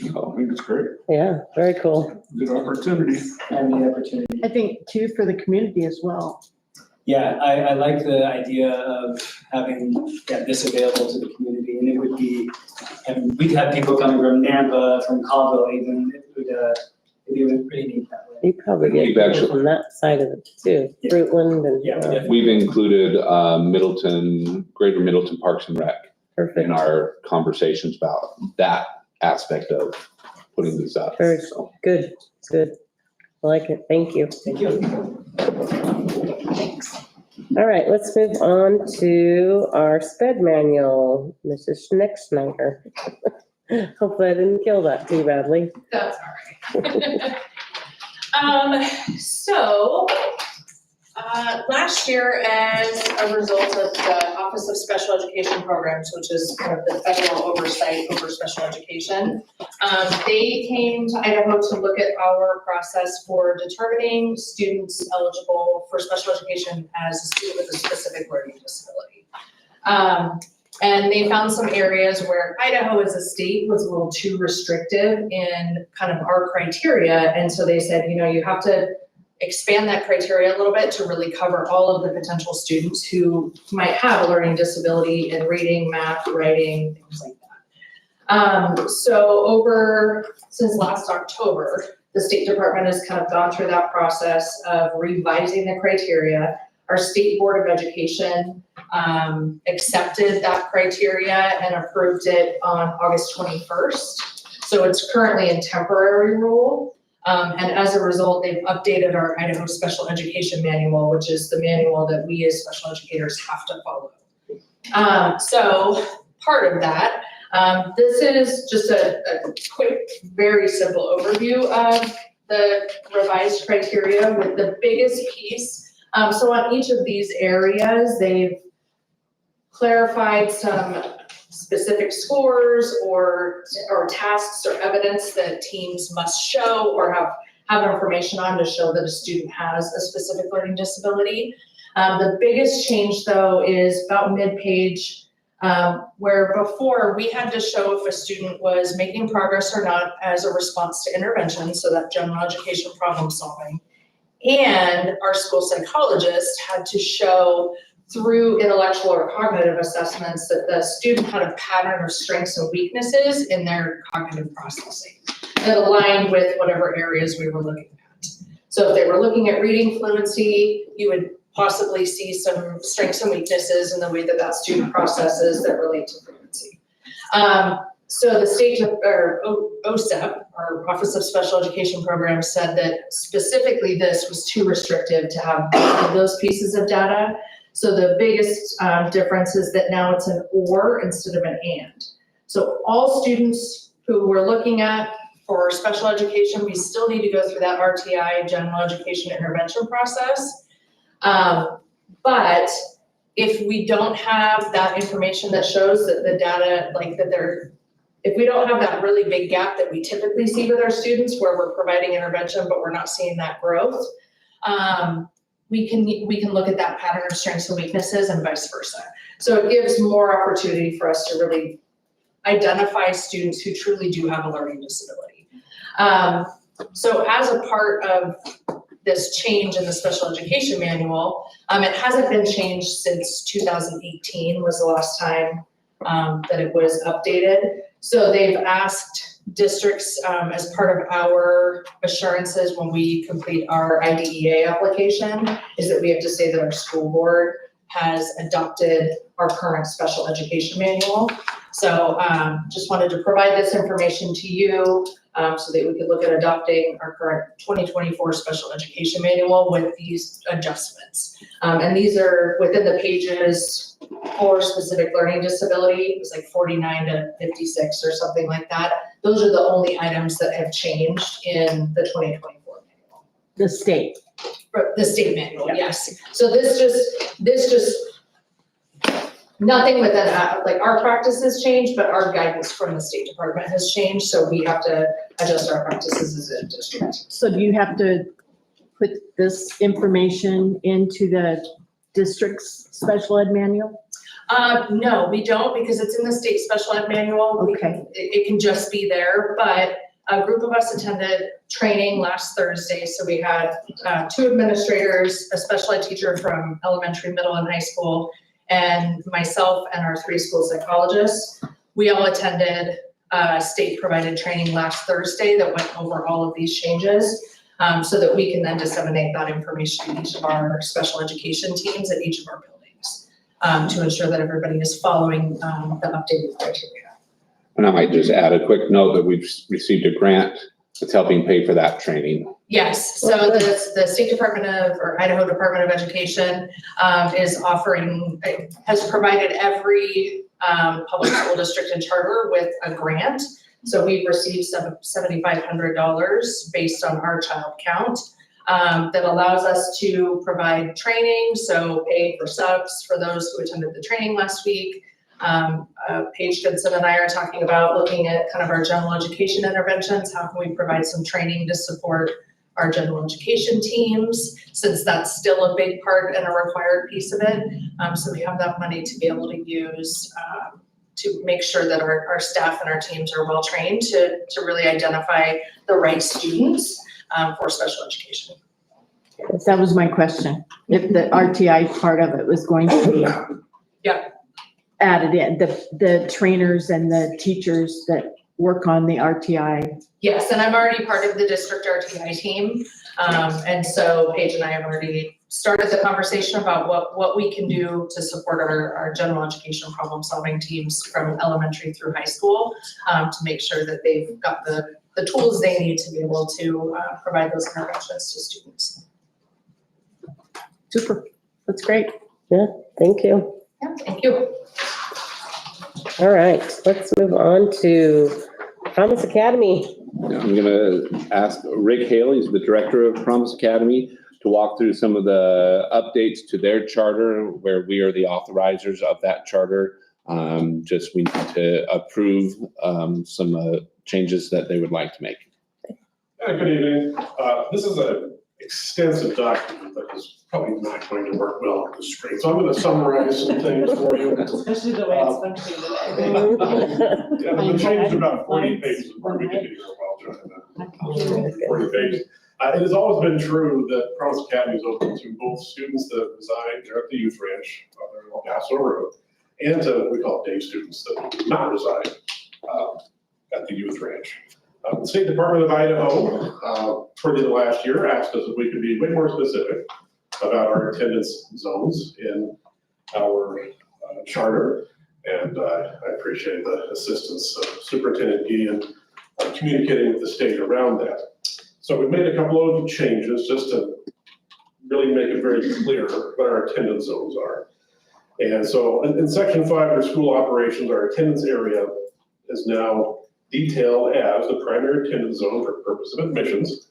I think it's great. Yeah, very cool. Good opportunity. And the opportunity. I think too, for the community as well. Yeah, I like the idea of having this available to the community, and it would be, and we'd have people coming from Nampa, from Colville even, it'd be pretty neat that way. You probably get We've actually- people from that side of it too, Yeah. Fruitland and. Yeah, definitely. We've included Greater Middleton Parks and Rec Perfect. in our conversations about that aspect of putting these up. Very So, good, good. I like it. Thank you. Thank you. All right, let's move on to our sped manual, Mrs. Schnecksnyder. Hopefully I didn't kill that too badly. That's all right. Last year, as a result of the Office of Special Education Programs, which is kind of the federal oversight over special education, they came to Idaho to look at our process for determining students eligible for special education as a student with a specific learning disability. And they found some areas where Idaho as a state was a little too restrictive in kind of our criteria. And so they said, you have to expand that criteria a little bit to really cover all of the potential students who might have a learning disability in reading, math, writing, things like that. Since last October, the State Department has kind of gone through that process of revising the criteria. Our State Board of Education accepted that criteria and approved it on August 21st. So it's currently in temporary rule. And as a result, they've updated our Idaho Special Education Manual, which is the manual that we as special educators have to follow. So part of that, this is just a quick, very simple overview of the revised criteria with the biggest piece. So on each of these areas, they've clarified some specific scores or tasks or evidence that teams must show or have information on to show that a student has a specific learning disability. The biggest change though is about mid-page, where before we had to show if a student was making progress or not as a response to intervention, so that general education problem solving. And our school psychologist had to show through intellectual or cognitive assessments that the student had a pattern of strengths and weaknesses in their cognitive processing that aligned with whatever areas we were looking at. So if they were looking at reading fluency, you would possibly see some strengths and weaknesses in the way that student processes that relate to fluency. So the state, or OSEP, our Office of Special Education Programs, said that specifically this was too restrictive to have both of those pieces of data. So the biggest difference is that now it's an or instead of an and. So all students who we're looking at for special education, we still need to go through that RTI, general education intervention process. But if we don't have that information that shows that the data, if we don't have that really big gap that we typically see with our students where we're providing intervention, but we're not seeing that growth, we can look at that pattern of strengths and weaknesses and vice versa. So it gives more opportunity for us to really identify students who truly do have a learning disability. So as a part of this change in the special education manual, it hasn't been changed since 2018 was the last time that it was updated. So they've asked districts, as part of our assurances when we complete our IDEA application, is that we have to say that our school board has adopted our current special education manual. So just wanted to provide this information to you so that we could look at adopting our current 2024 special education manual with these adjustments. And these are within the pages for specific learning disability. It was like 49 to 56 or something like that. Those are the only items that have changed in the 2024 manual. The state. For the state manual, yes. So this just, nothing within, like our practices changed, but our guidance from the State Department has changed, so we have to adjust our practices as a district. So do you have to put this information into the district's special ed manual? No, we don't, because it's in the state special ed manual. Okay. It can just be there, but a group of us attended training last Thursday. So we had 2 administrators, a special ed teacher from elementary, middle, and high school, and myself and our 3 school psychologists. We all attended state-provided training last Thursday that went over all of these changes, so that we can then disseminate that information to each of our special education teams at each of our buildings, to ensure that everybody is following the updated criteria. And I might just add a quick note that we've received a grant that's helping pay for that training. Yes, so the State Department of, or Idaho Department of Education is offering, has provided every public school district and charter with a grant. So we've received $7,500 based on our child count that allows us to provide training, so pay for subs for those who attended the training last week. Paige Goodson and I are talking about looking at kind of our general education interventions. How can we provide some training to support our general education teams, since that's still a big part and a required piece of it. So we have that money to be able to use to make sure that our staff and our teams are well trained to really identify the right students for special education. That was my question. If the RTI part of it was going to be added in, the trainers and the teachers that work on the RTI. Yes, and I'm already part of the district RTI team. And so Paige and I have already started the conversation about what we can do to support our general education problem solving teams from elementary through high school, to make sure that they've got the tools they need to be able to provide those interventions to students. Super, that's great. Yeah, thank you. Yeah, thank you. All right, let's move on to Promise Academy. I'm gonna ask Rick Haley, he's the director of Promise Academy, to walk through some of the updates to their charter, where we are the authorizers of that charter. Just we need to approve some changes that they would like to make. Good evening. This is an extensive document that is probably not going to work well on the screen. So I'm going to summarize some things for you. Especially the way it's functioning today. Yeah, the change is about 40 pages before we get here while trying to 40 pages. It has always been true that Promise Academy is open to both students that reside there at the youth ranch on El Paso Road, and to what we call day students that do not reside at the youth ranch. The State Department of Idaho, toward the last year, asked us if we could be way more specific about our attendance zones in our charter. And I appreciate the assistance of Superintendent Gideon communicating with the state around that. So we made a couple of changes just to really make it very clear what our attendance zones are. And so in section 5 of our school operations, our attendance area is now detailed as the primary attendance zone for purpose of admissions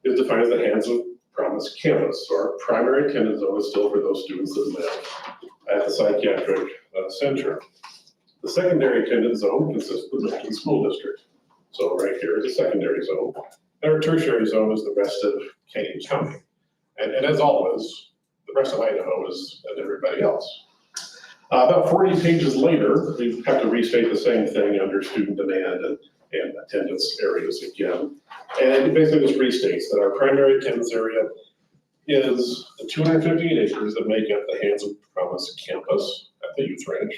is defined as the Hands of Promise campus. So our primary attendance zone is still for those students that live at the psychiatric center. The secondary attendance zone consists of the Middleton School District. So right here is a secondary zone. And our tertiary zone is the rest of Canyon County. And as always, the rest of Idaho as everybody else. About 40 pages later, we have to restate the same thing under student demand and attendance areas again. And it basically just restates that our primary attendance area is the 258 acres that make up the Hands of Promise campus at the youth ranch.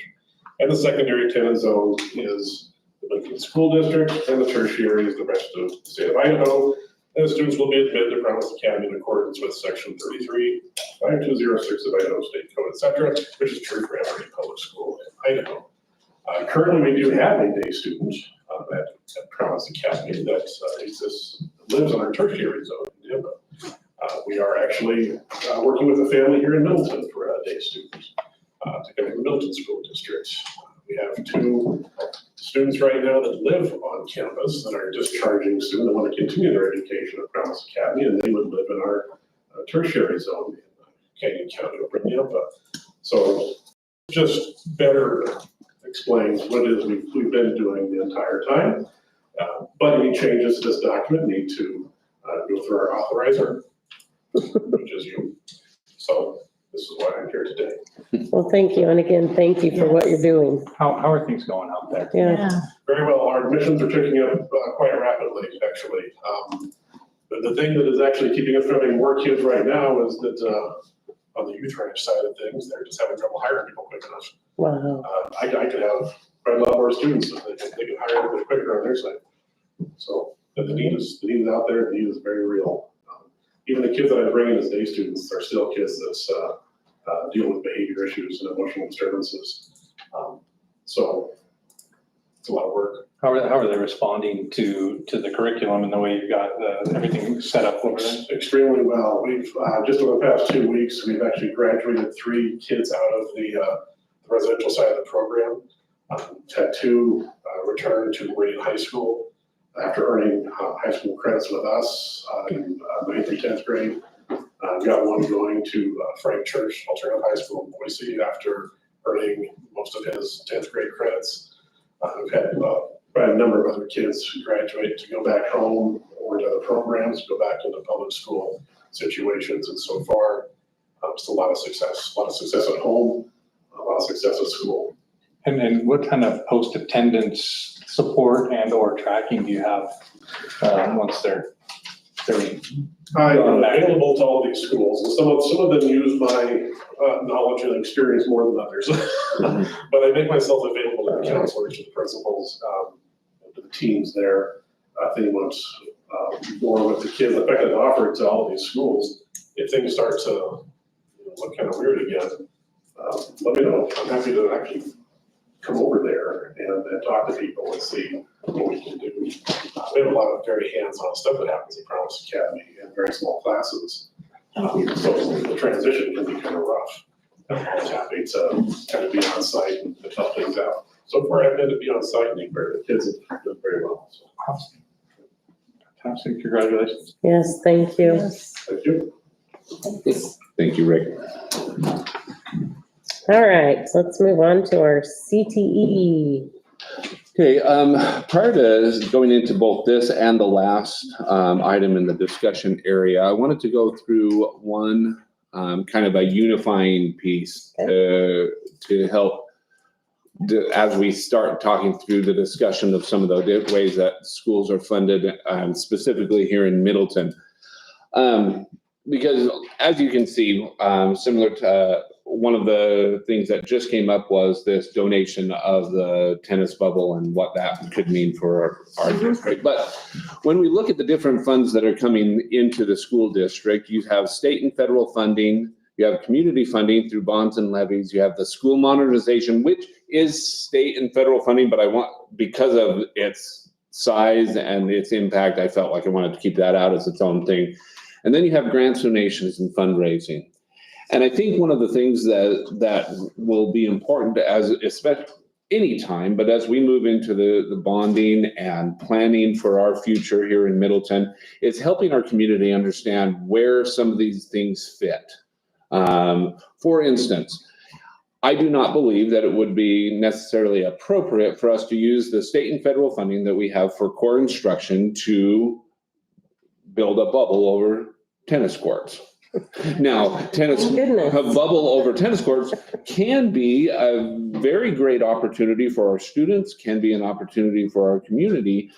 And the secondary attendance zone is the Lincoln School District, and the tertiary is the rest of the state of Idaho. And the students will be admitted to Promise Academy in accordance with section 33, 5206 of Idaho State Code, et cetera, which is true for every public school in Idaho. Currently, we do have a day student at Promise Academy that lives in our tertiary zone in Nampa. We are actually working with a family here in Middleton for a day student to come to the Middleton School District. We have 2 students right now that live on campus that are discharging soon and want to continue their education at Promise Academy, and they would live in our tertiary zone in Canyon County over in Nampa. So just better explains what it is we've been doing the entire time. But any changes to this document need to go through our authorizer, which is you. So this is why I'm here today. Well, thank you. And again, thank you for what you're doing. How are things going out there? Yeah. Very well. Our admissions are ticking up quite rapidly, actually. But the thing that is actually keeping us from having more kids right now is that on the youth ranch side of things, they're just having trouble hiring people quick enough. Wow. I could have quite a lot more students if they could hire them a bit quicker on their side. So but the need is out there. The need is very real. Even the kids that I bring in as day students are still kids that's dealing with behavior issues and emotional disturbances. So it's a lot of work. How are they responding to the curriculum and the way you've got everything set up over there? Extremely well. We've just over the past 2 weeks, we've actually graduated 3 kids out of the residential side of the program. Had 2 return to Meridian High School after earning high school credits with us in 9th and 10th grade. We got 1 going to Frank Church Alternative High School in Boise after earning most of his 10th grade credits. We've had quite a number of other kids who graduate to go back home or to other programs, go back into public school situations. And so far, just a lot of success at home, a lot of success at school. And what kind of post-attendance support and or tracking do you have once they're I'm available to all these schools, and some of them use my knowledge and experience more than others. But I make myself available to the counselors, to the principals, to the teams there. If anyone's more with the kids, in fact, I offer it to all of these schools. If things start to look kind of weird again, let me know. I'm happy to actually come over there and talk to people and see what we can do. We have a lot of very hands-on stuff that happens at Promise Academy in very small classes. So the transition can be kind of rough. I'm happy to kind of be on site and help things out. So far, I've been to be on site and the kids have done very well. So. Awesome. Fantastic. Congratulations. Yes, thank you. Thank you. Thank you, Rick. All right, so let's move on to our CTE. Okay, prior to going into both this and the last item in the discussion area, I wanted to go through one kind of a unifying piece to help as we start talking through the discussion of some of the ways that schools are funded, specifically here in Middleton. Because as you can see, similar to one of the things that just came up was this donation of the tennis bubble and what that could mean for our district. But when we look at the different funds that are coming into the school district, you have state and federal funding, you have community funding through bonds and levies, you have the school modernization, which is state and federal funding, but because of its size and its impact, I felt like I wanted to keep that out as its own thing. And then you have grants, donations, and fundraising. And I think one of the things that will be important especially any time, but as we move into the bonding and planning for our future here in Middleton, is helping our community understand where some of these things fit. For instance, I do not believe that it would be necessarily appropriate for us to use the state and federal funding that we have for core instruction to build a bubble over tennis courts. Now, tennis, Goodness. a bubble over tennis courts can be a very great opportunity for our students, can be an opportunity for our community,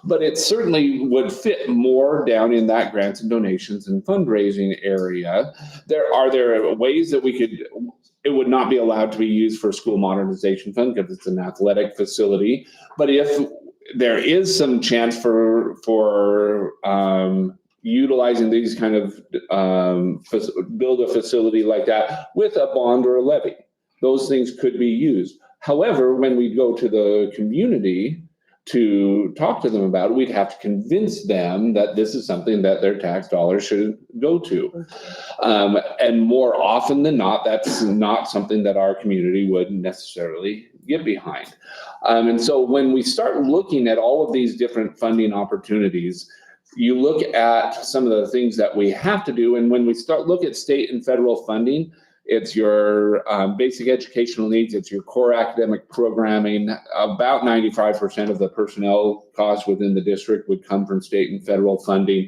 but it certainly would fit more down in that grants and donations and fundraising area. Are there ways that we could, it would not be allowed to be used for school modernization fund because it's an athletic facility, but if there is some chance for utilizing these kind of, build a facility like that with a bond or a levy. Those things could be used. However, when we go to the community to talk to them about it, we'd have to convince them that this is something that their tax dollars should go to. And more often than not, that's not something that our community would necessarily get behind. And so when we start looking at all of these different funding opportunities, you look at some of the things that we have to do. And when we look at state and federal funding, it's your basic educational needs, it's your core academic programming. About 95% of the personnel costs within the district would come from state and federal funding.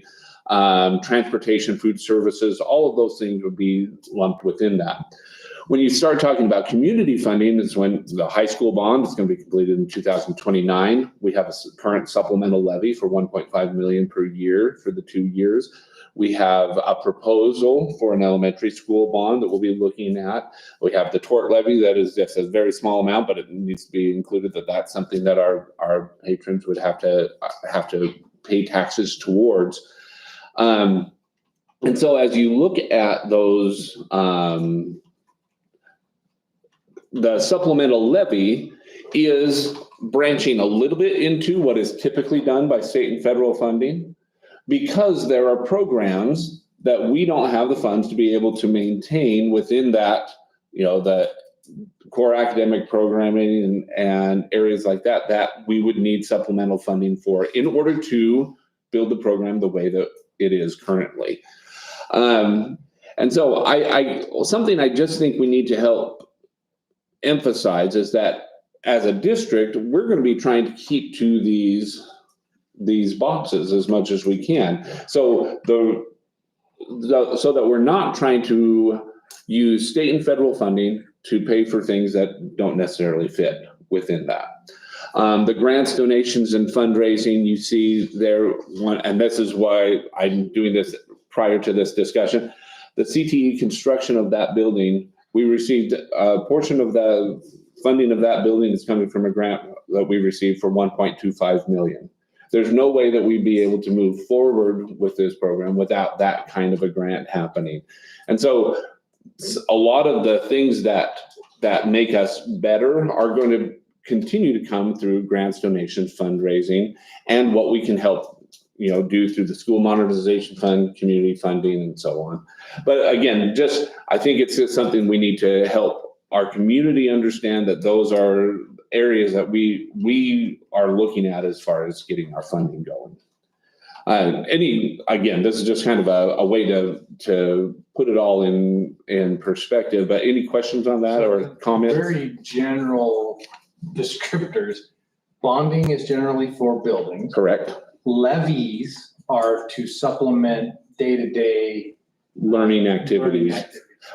Transportation, food services, all of those things would be lumped within that. When you start talking about community funding, is when the high school bond is going to be completed in 2029. We have a current supplemental levy for 1.5 million per year for the 2 years. We have a proposal for an elementary school bond that we'll be looking at. We have the tort levy that is just a very small amount, but it needs to be included that that's something that our patrons would have to pay taxes towards. And so as you look at those, the supplemental levy is branching a little bit into what is typically done by state and federal funding, because there are programs that we don't have the funds to be able to maintain within that, the core academic programming and areas like that, that we would need supplemental funding for in order to build the program the way that it is currently. And so something I just think we need to help emphasize is that as a district, we're going to be trying to keep to these boxes as much as we can. So so that we're not trying to use state and federal funding to pay for things that don't necessarily fit within that. The grants, donations, and fundraising, you see there, and this is why I'm doing this prior to this discussion, the CTE construction of that building, we received a portion of the funding of that building is coming from a grant that we received for 1.25 million. There's no way that we'd be able to move forward with this program without that kind of a grant happening. And so a lot of the things that make us better are going to continue to come through grants, donations, fundraising, and what we can help do through the school modernization fund, community funding, and so on. But again, I think it's just something we need to help our community understand, that those are areas that we are looking at as far as getting our funding going. Again, this is just kind of a way to put it all in perspective, but any questions on that or comments? Very general descriptors. Bonding is generally for buildings. Correct. Levies are to supplement day-to-day Learning activities.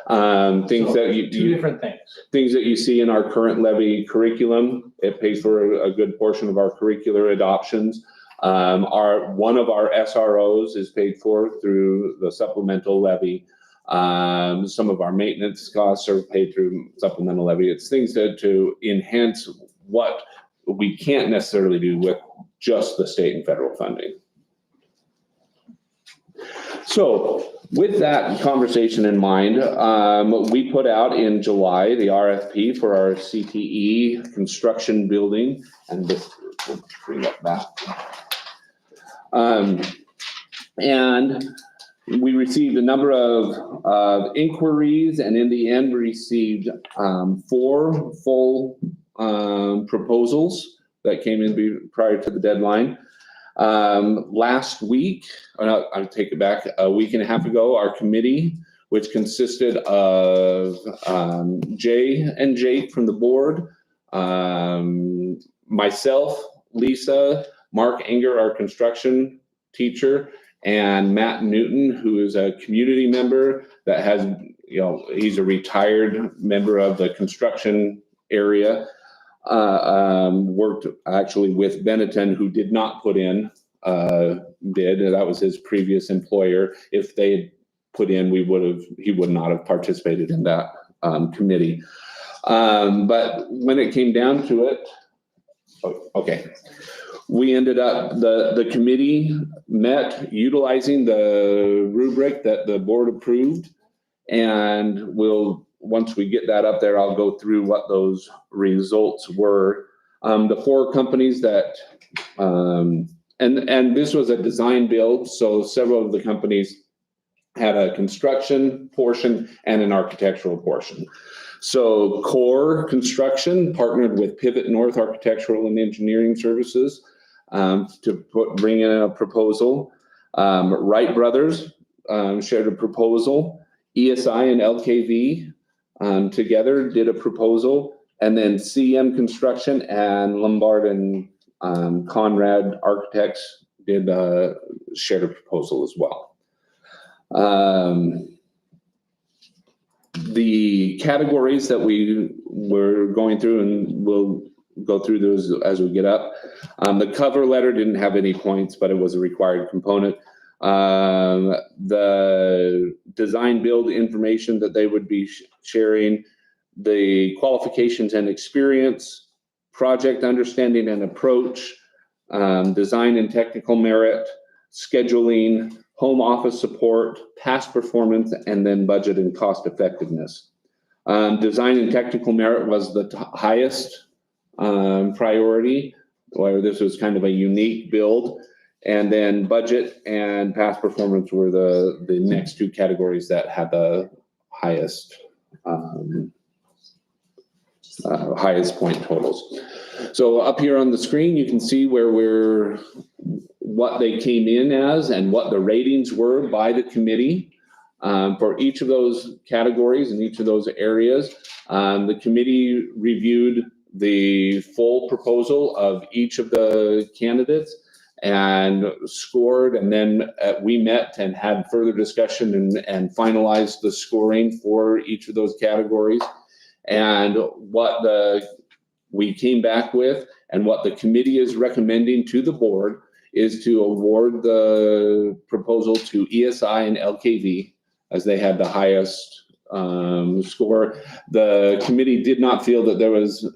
Things that two different things. Things that you see in our current levy curriculum. It pays for a good portion of our curricular adoptions. One of our SROs is paid for through the supplemental levy. Some of our maintenance costs are paid through supplemental levy. It's things to enhance what we can't necessarily do with just the state and federal funding. So with that conversation in mind, we put out in July the RFP for our CTE construction building, and this will bring up that. And we received a number of inquiries, and in the end received 4 full proposals that came in prior to the deadline. Last week, I'll take it back, a week and a half ago, our committee, which consisted of Jay and Jake from the board, myself, Lisa, Mark Enger, our construction teacher, and Matt Newton, who is a community member that has, he's a retired member of the construction area. Worked actually with Benetton, who did not put in bid. That was his previous employer. If they had put in, he would not have participated in that committee. But when it came down to it, okay, we ended up, the committee met utilizing the rubric that the board approved. And once we get that up there, I'll go through what those results were. The 4 companies that, and this was a design build, so several of the companies had a construction portion and an architectural portion. So Core Construction partnered with Pivot North Architectural and Engineering Services to bring in a proposal. Wright Brothers shared a proposal. ESI and LKV together did a proposal, and then CM Construction and Lombard and Conrad Architects shared a proposal as well. The categories that we were going through, and we'll go through those as we get up. The cover letter didn't have any points, but it was a required component. The design build information that they would be sharing, the qualifications and experience, project understanding and approach, design and technical merit, scheduling, home office support, past performance, and then budget and cost effectiveness. Design and technical merit was the highest priority, where this was kind of a unique build. And then budget and past performance were the next 2 categories that had the highest highest point totals. So up here on the screen, you can see what they came in as and what the ratings were by the committee for each of those categories and each of those areas. The committee reviewed the full proposal of each of the candidates and scored, and then we met and had further discussion and finalized the scoring for each of those categories. And what we came back with and what the committee is recommending to the board is to award the proposal to ESI and LKV, as they had the highest score. The committee did not feel that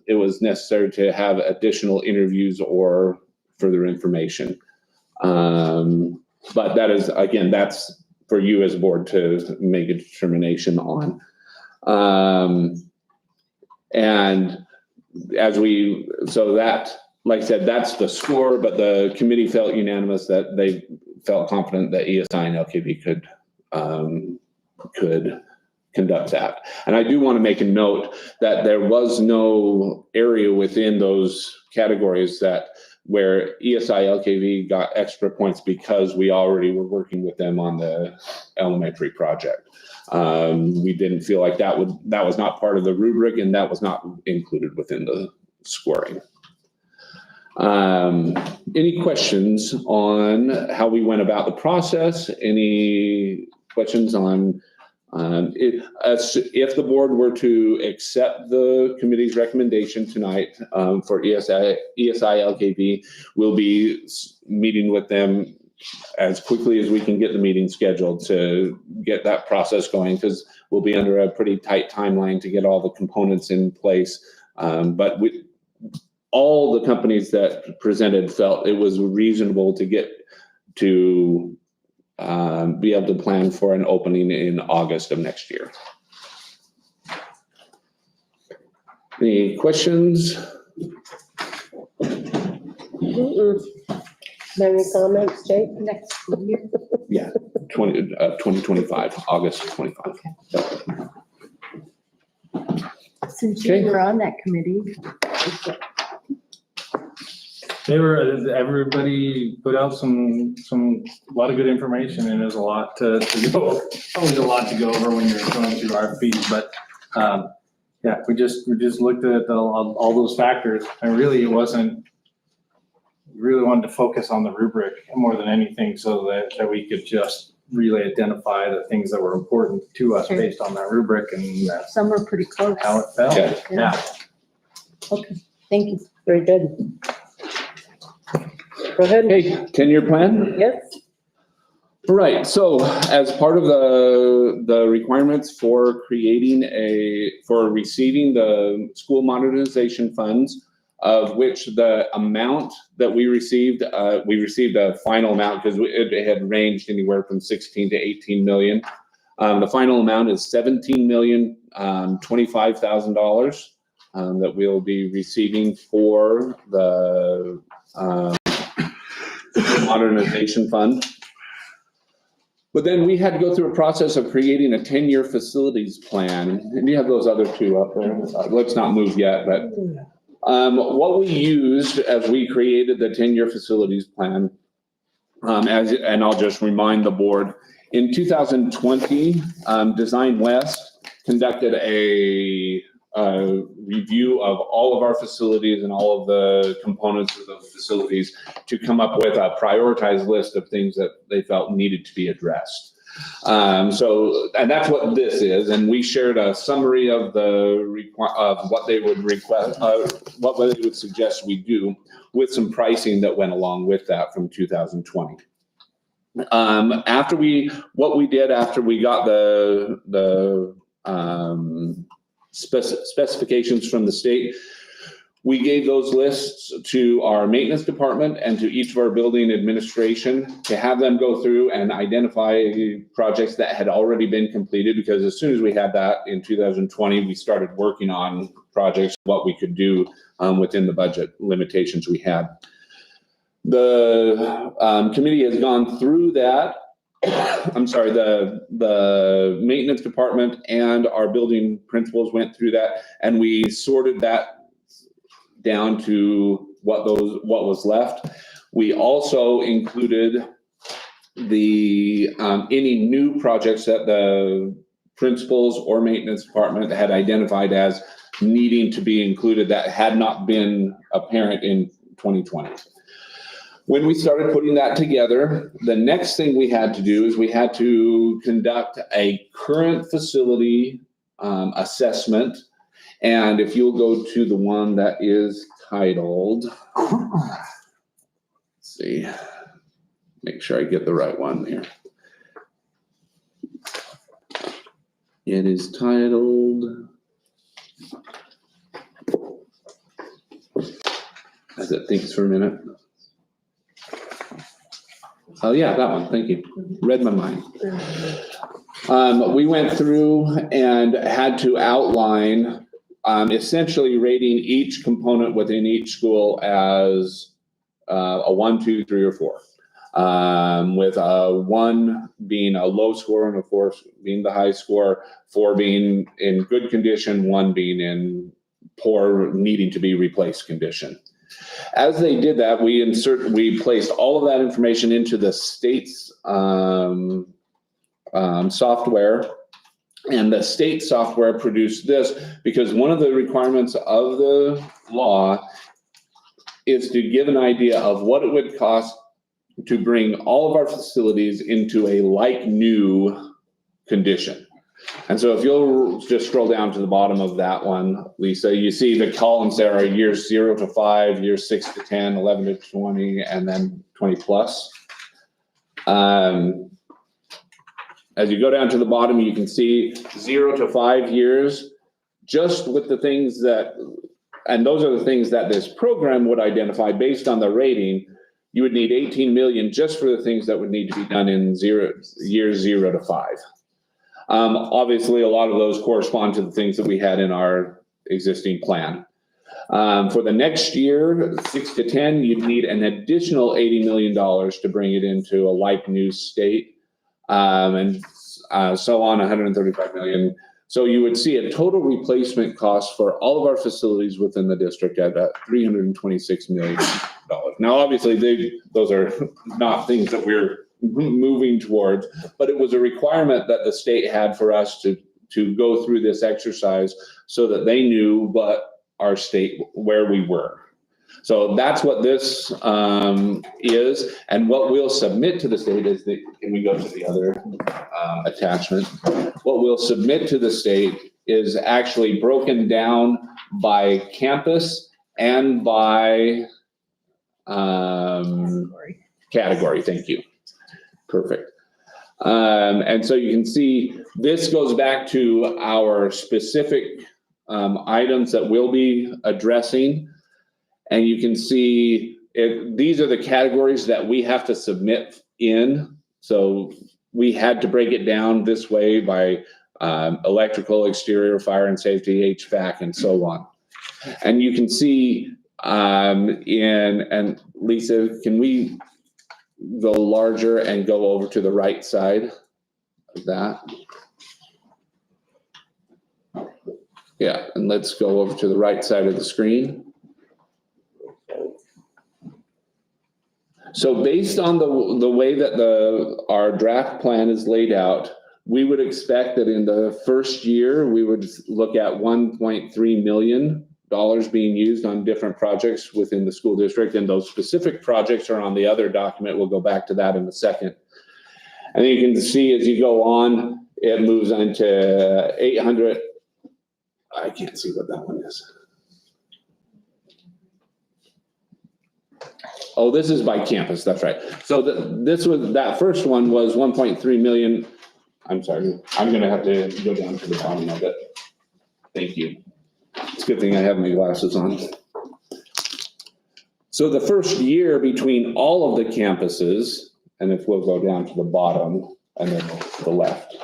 it was necessary to have additional interviews or further information. But that is, again, that's for you as a board to make a determination on. And like I said, that's the score, but the committee felt unanimous that they felt confident that ESI and LKV could conduct that. And I do want to make a note that there was no area within those categories where ESI LKV got extra points because we already were working with them on the elementary project. We didn't feel like that was not part of the rubric, and that was not included within the scoring. Any questions on how we went about the process? Any questions on if the board were to accept the committee's recommendation tonight for ESI LKV, we'll be meeting with them as quickly as we can get the meeting scheduled to get that process going, because we'll be under a pretty tight timeline to get all the components in place. But all the companies that presented felt it was reasonable to get to be able to plan for an opening in August of next year. Any questions? Any comments, Jake? Next year. Yeah, 2025, August 25. Since you were on that committee, everybody put out a lot of good information, and there's a lot to go, always a lot to go over when you're going through RFPs, but yeah, we just looked at all those factors, and really it wasn't we really wanted to focus on the rubric more than anything so that we could just really identify the things that were important to us Okay. based on that rubric and that's Some are pretty close. how it felt. Yeah. Yeah. Okay, thank you. Very good. Go ahead. Hey, 10-year plan? Yes, Right, so as part of the requirements for for receiving the school modernization funds, of which the amount that we received a final amount because it had ranged anywhere from 16 to 18 million. The final amount is $17,025,000 that we'll be receiving for the modernization fund. But then we had to go through a process of creating a 10-year facilities plan. And you have those other two up there. Let's not move yet, but what we used as we created the 10-year facilities plan, and I'll just remind the board, in 2020, Design West conducted a review of all of our facilities and all of the components of those facilities to come up with a prioritized list of things that they felt needed to be addressed. And that's what this is. And we shared a summary of what they would request, what they would suggest we do with some pricing that went along with that from 2020. After we got the specifications from the state, we gave those lists to our maintenance department and to each of our building administration to have them go through and identify projects that had already been completed, because as soon as we had that in 2020, we started working on projects, what we could do within the budget limitations we had. The committee has gone through that. I'm sorry, the maintenance department and our building principals went through that, and we sorted that down to what was left. We also included any new projects that the principals or maintenance department had identified as needing to be included that had not been apparent in 2020. When we started putting that together, the next thing we had to do is we had to conduct a current facility assessment. And if you'll go to the one that is titled, let's see, make sure I get the right one here. It is titled, as it thinks for a minute. Oh yeah, that one, thank you. Read my mind. We went through and had to outline essentially rating each component within each school as a 1, 2, 3, or 4. With a 1 being a low score and a 4 being the high score, 4 being in good condition, 1 being in poor, needing to be replaced condition. As they did that, we placed all of that information into the state's software. And the state software produced this because one of the requirements of the law is to give an idea of what it would cost to bring all of our facilities into a like new condition. And so if you'll just scroll down to the bottom of that one, Lisa, you see the columns there are years 0 to 5, years 6 to 10, 11 to 20, and then 20 plus. As you go down to the bottom, you can see 0 to 5 years, just with the things and those are the things that this program would identify based on the rating. You would need 18 million just for the things that would need to be done in years 0 to 5. Obviously, a lot of those correspond to the things that we had in our existing plan. For the next year, 6 to 10, you'd need an additional $80 million to bring it into a like new state. And so on, 135 million. So you would see a total replacement cost for all of our facilities within the district at $326 million. Now, obviously, those are not things that we're moving towards, but it was a requirement that the state had for us to go through this exercise so that they knew what our state, where we were. So that's what this is, and what we'll submit to the state is can we go to the other attachment? What we'll submit to the state is actually broken down by campus and by category, thank you. Perfect. And so you can see this goes back to our specific items that we'll be addressing. And you can see these are the categories that we have to submit in. So we had to break it down this way by electrical, exterior, fire and safety, HVAC, and so on. And you can see and Lisa, can we go larger and go over to the right side of that? Yeah, and let's go over to the right side of the screen. So based on the way that our draft plan is laid out, we would expect that in the first year, we would look at $1.3 million being used on different projects within the school district, and those specific projects are on the other document. We'll go back to that in a second. And you can see as you go on, it moves into 800. I can't see what that one is. Oh, this is by campus, that's right. So that first one was 1.3 million. I'm sorry, I'm gonna have to go down to the bottom of it. Thank you. It's a good thing I have my glasses on. So the first year between all of the campuses, and if we'll go down to the bottom and then the left.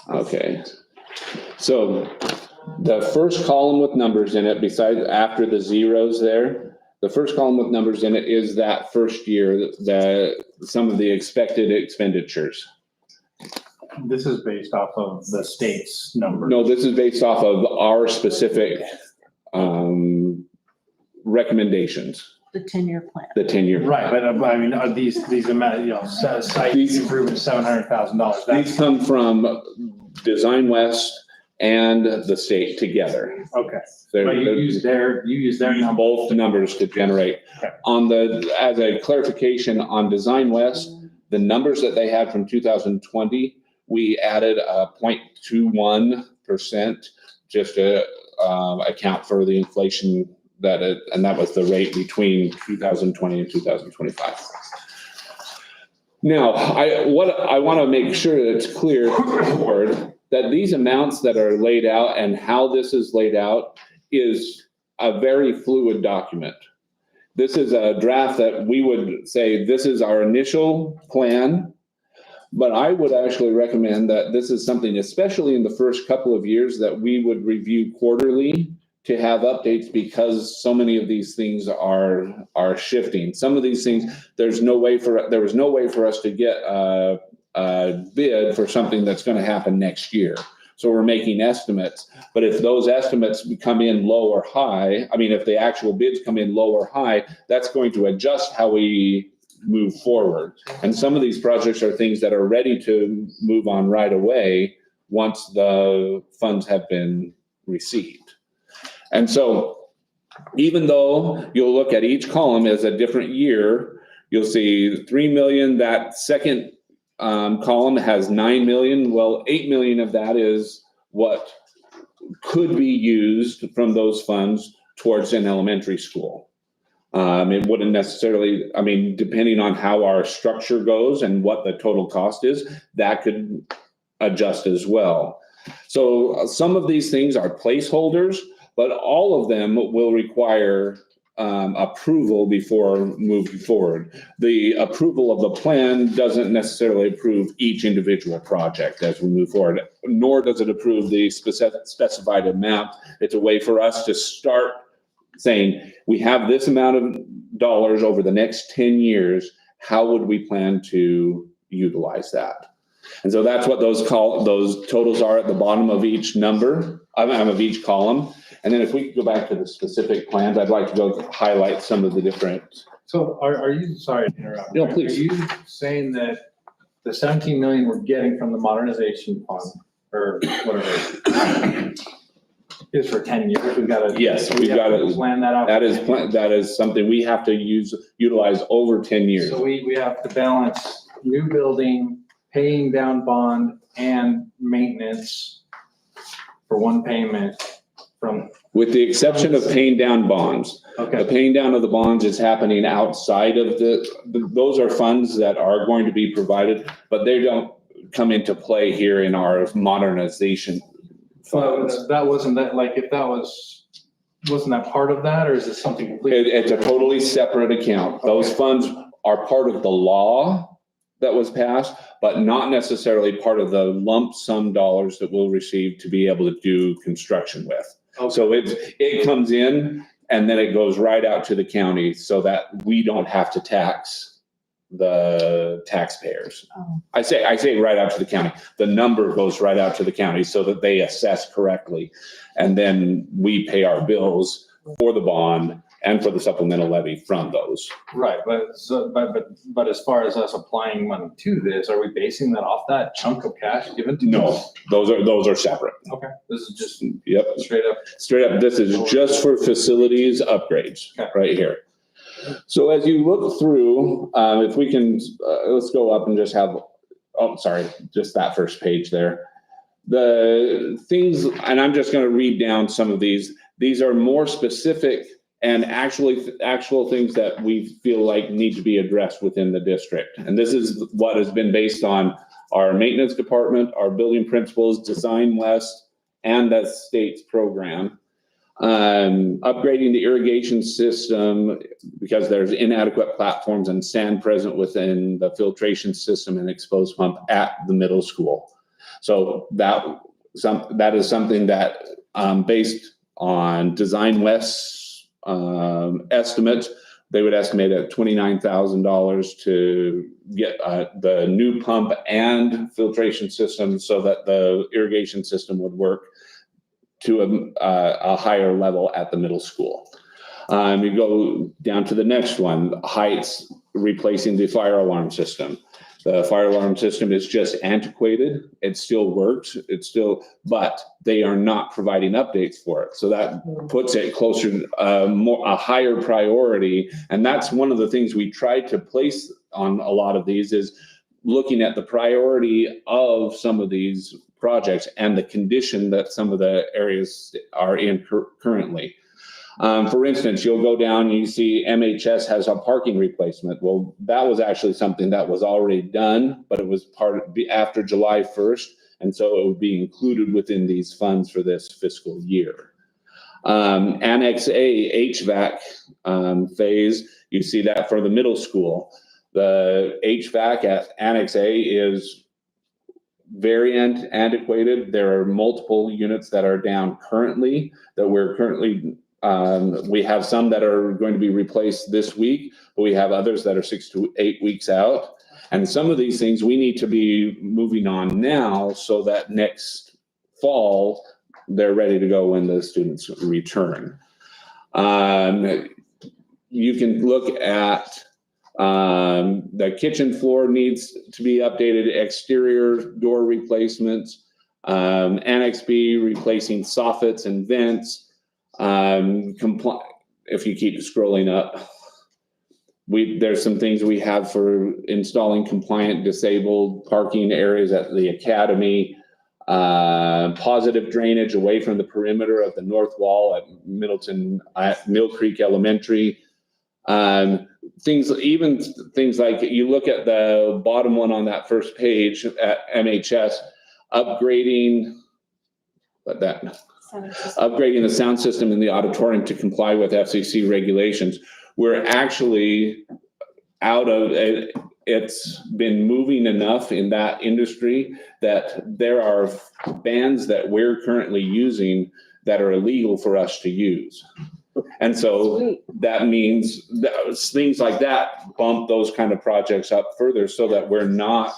Okay, so the first column with numbers in it, besides after the zeros there, the first column with numbers in it is that first year, some of the expected expenditures. This is based off of the state's number. No, this is based off of our specific recommendations, The 10-year plan. the 10-year. Right, but I mean, are these amount, site improvement, $700,000. These come from Design West and the state together. Okay, They're- but you use their use number. both numbers to generate. Okay. As a clarification on Design West, the numbers that they had from 2020, we added a 0.21% just to account for the inflation and that was the rate between 2020 and 2025. Now, I want to make sure that it's clear that these amounts that are laid out and how this is laid out is a very fluid document. This is a draft that we would say, this is our initial plan, but I would actually recommend that this is something, especially in the first couple of years, that we would review quarterly to have updates, because so many of these things are shifting. Some of these things, there was no way for us to get a bid for something that's going to happen next year. So we're making estimates, but if those estimates come in low or high, if the actual bids come in low or high, that's going to adjust how we move forward. And some of these projects are things that are ready to move on right away once the funds have been received. And so even though you'll look at each column as a different year, you'll see 3 million, that second column has 9 million. Well, 8 million of that is what could be used from those funds towards an elementary school. It wouldn't necessarily, depending on how our structure goes and what the total cost is, that could adjust as well. So some of these things are placeholders, but all of them will require approval before moving forward. The approval of the plan doesn't necessarily approve each individual project as we move forward, nor does it approve the specified amount. It's a way for us to start saying, we have this amount of dollars over the next 10 years. How would we plan to utilize that? And so that's what those totals are at the bottom of each number, of each column. And then if we could go back to the specific plans, I'd like to go highlight some of the different So are you, sorry to interrupt. No, please. Are you saying that the 17 million we're getting from the modernization fund, or whatever, is for 10 years? We've got to. Yes, we've got to- Plan that out. That is something we have to utilize over 10 years. So we have to balance new building, paying down bond, and maintenance for one payment from, With the exception of paying down bonds. The okay, paying down of the bonds is happening outside of those are funds that are going to be provided, but they don't come into play here in our modernization funds. so that wasn't that, like, if that wasn't that part of that, or is it something completely? It's a totally separate account. Those funds are part of the law that was passed, but not necessarily part of the lump sum dollars that we'll receive to be able to do construction with. So it comes in and then it goes right out to the county so that we don't have to tax the taxpayers. I say right out to the county. The number goes right out to the county so that they assess correctly. And then we pay our bills for the bond and for the supplemental levy from those. Right, but as far as us applying money to this, are we basing that off that chunk of cash given to us? No, those are separate. Okay, this is just Yep. straight up. Straight up, this is just for facilities upgrades, Okay. right here. So as you look through, if we can, let's go up and just have, oh, sorry, just that first page there. The things, and I'm just gonna read down some of these. These are more specific and actual things that we feel like need to be addressed within the district. And this is what has been based on our maintenance department, our building principals, Design West, and the state's program. Upgrading the irrigation system because there's inadequate platforms and sand present within the filtration system and exposed pump at the middle school. So that is something that, based on Design West's estimates, they would estimate at $29,000 to get the new pump and filtration system so that the irrigation system would work to a higher level at the middle school. You go down to the next one, Heights, replacing the fire alarm system. The fire alarm system is just antiquated. It still works. But they are not providing updates for it. So that puts it closer, a higher priority. And that's one of the things we tried to place on a lot of these is looking at the priority of some of these projects and the condition that some of the areas are in currently. For instance, you'll go down and you see MHS has a parking replacement. Well, that was actually something that was already done, but it was after July 1st. And so it would be included within these funds for this fiscal year. Annex A, HVAC phase, you see that for the middle school. The HVAC at Annex A is very antiquated. There are multiple units that are down currently that we're currently we have some that are going to be replaced this week, but we have others that are 6 to 8 weeks out. And some of these things we need to be moving on now so that next fall, they're ready to go when the students return. You can look at the kitchen floor needs to be updated, exterior door replacements, Annex B replacing soffits and vents. If you keep scrolling up, there's some things we have for installing compliant disabled parking areas at the academy, positive drainage away from the perimeter of the north wall at Mill Creek Elementary. Things like you look at the bottom one on that first page at MHS, upgrading the sound system in the auditorium to comply with FCC regulations. We're actually out of it. It's been moving enough in that industry that there are bands that we're currently using that are illegal for us to use. And so that means that things like that bump those kind of projects up further so that we're not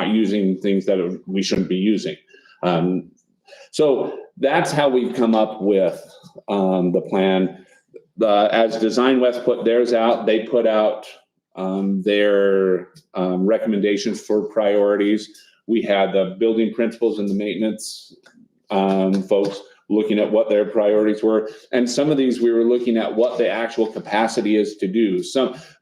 using things that we shouldn't be using. So that's how we've come up with the plan. as Design West put theirs out, they put out their recommendations for priorities. We had the building principals and the maintenance folks looking at what their priorities were. And some of these, we were looking at what the actual capacity is to do.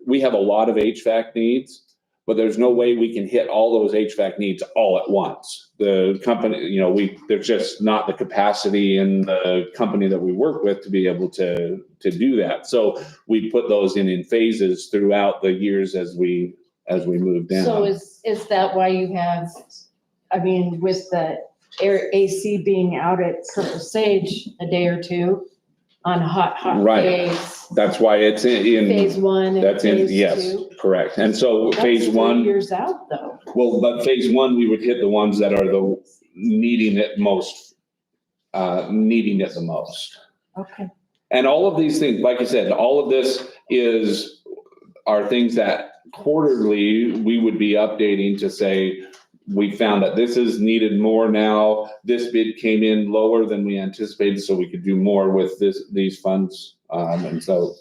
We have a lot of HVAC needs, but there's no way we can hit all those HVAC needs all at once. The company, there's just not the capacity in the company that we work with to be able to do that. So we put those in phases throughout the years as we move down. So is that why you have, with the air AC being out at Purple Sage a day or two on hot Right. days? That's why it's in. Phase one and That's in, phase yes, two? correct. And so That's phase 3 one, years out though. well, but phase one, we would hit the ones that are the needing it most. Okay. And all of these things, like I said, all of this are things that quarterly we would be updating to say, we found that this is needed more now. This bid came in lower than we anticipated, so we could do more with these funds. And so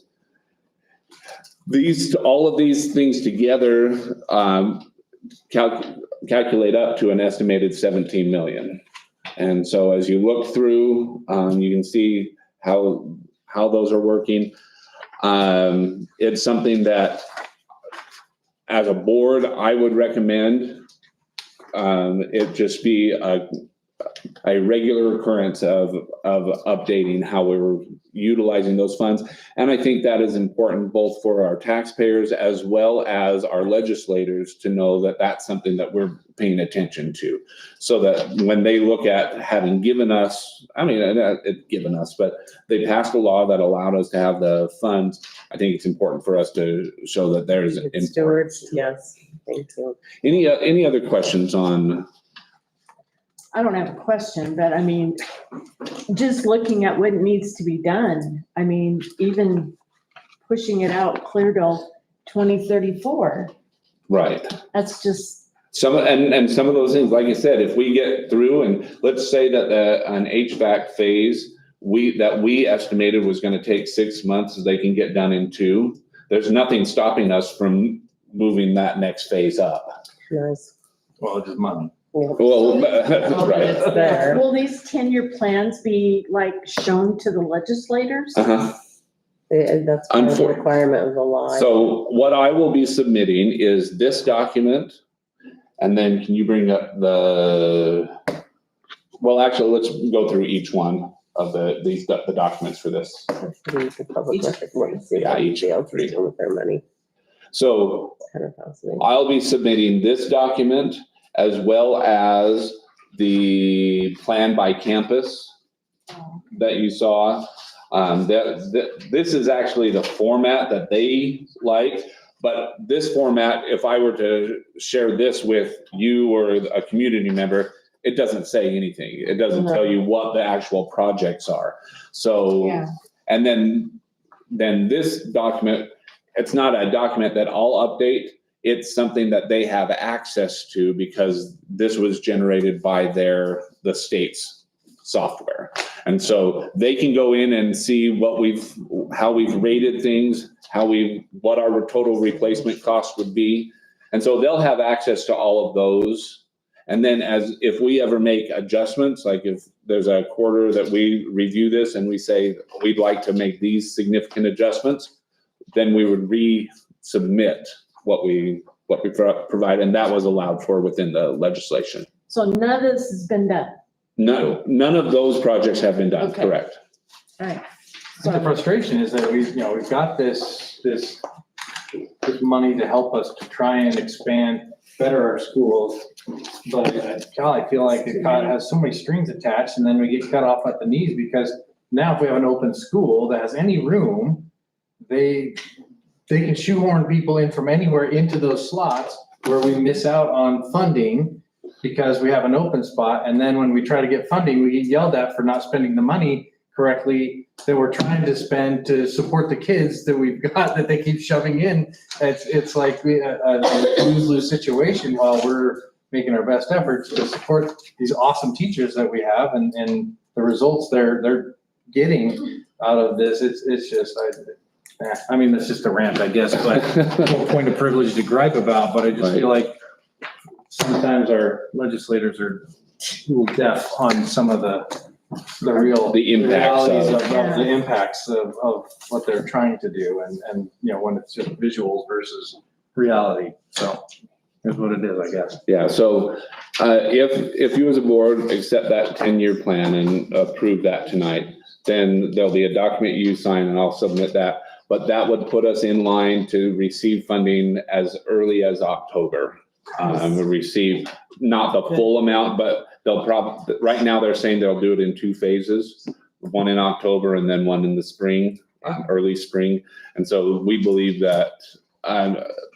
all of these things together calculate up to an estimated 17 million. And so as you look through, you can see how those are working. It's something that as a board, I would recommend it just be a regular occurrence of updating how we were utilizing those funds. And I think that is important both for our taxpayers as well as our legislators to know that that's something that we're paying attention to. So that when they look at having given us, but they passed a law that allowed us to have the funds. I think it's important for us to show that there's. Stewards, yes, thank you. Any other questions on? I don't have a question, but just looking at what needs to be done, even pushing it out clear till 2034, Right. that's just, Some of those things, like I said, if we get through and let's say that an HVAC phase that we estimated was going to take 6 months, they can get done in 2. There's nothing stopping us from moving that next phase up. Nice. Well, it's just money. Well, right. It's there. will these 10-year plans be shown to the legislators? Uh-huh. That's part of the requirement of the law. So what I will be submitting is this document, and then can you bring up actually, let's go through each one of the documents for this. The public record wants to see Yeah, what each they three. do with their money. So Kind of fascinating. I'll be submitting this document as well as the plan by campus that you saw. This is actually the format that they like, but this format, if I were to share this with you or a community member, it doesn't say anything. It doesn't tell you what the actual projects are. So, Yeah. and then this document, it's not a document that I'll update. It's something that they have access to because this was generated by the state's software. And so they can go in and see how we've rated things, what our total replacement cost would be. And so they'll have access to all of those. And then if we ever make adjustments, like if there's a quarter that we review this and we say, we'd like to make these significant adjustments, then we would resubmit what we provide, and that was allowed for within the legislation. So none of this has been done. No, none of those projects have been done, Okay. correct? All right. The frustration is that we've got this money to help us to try and better our schools. But I feel like it has so many strings attached, and then we get cut off at the knees because now if we have an open school that has any room, they can shoehorn people in from anywhere into those slots where we miss out on funding because we have an open spot. And then when we try to get funding, we get yelled at for not spending the money correctly that we're trying to spend to support the kids that we've got that they keep shoving in. It's like a lose-lose situation while we're making our best efforts to support these awesome teachers that we have and the results they're getting. out of this. It's just, I mean, it's just a rant, I guess, but no point of privilege to gripe about, but I just feel like sometimes our legislators are a little deaf on some of the real. The impacts realities of- of the impacts of what they're trying to do and, when it's just visuals versus reality. So is what it is, I guess. Yeah, so, if you as a board accept that 10-year plan and approve that tonight, then there'll be a document you sign and I'll submit that. But that would put us in line to receive funding as early as October. Receive not the full amount, but they'll right now they're saying they'll do it in 2 phases, one in October and then one in the spring, early spring. And so we believe that,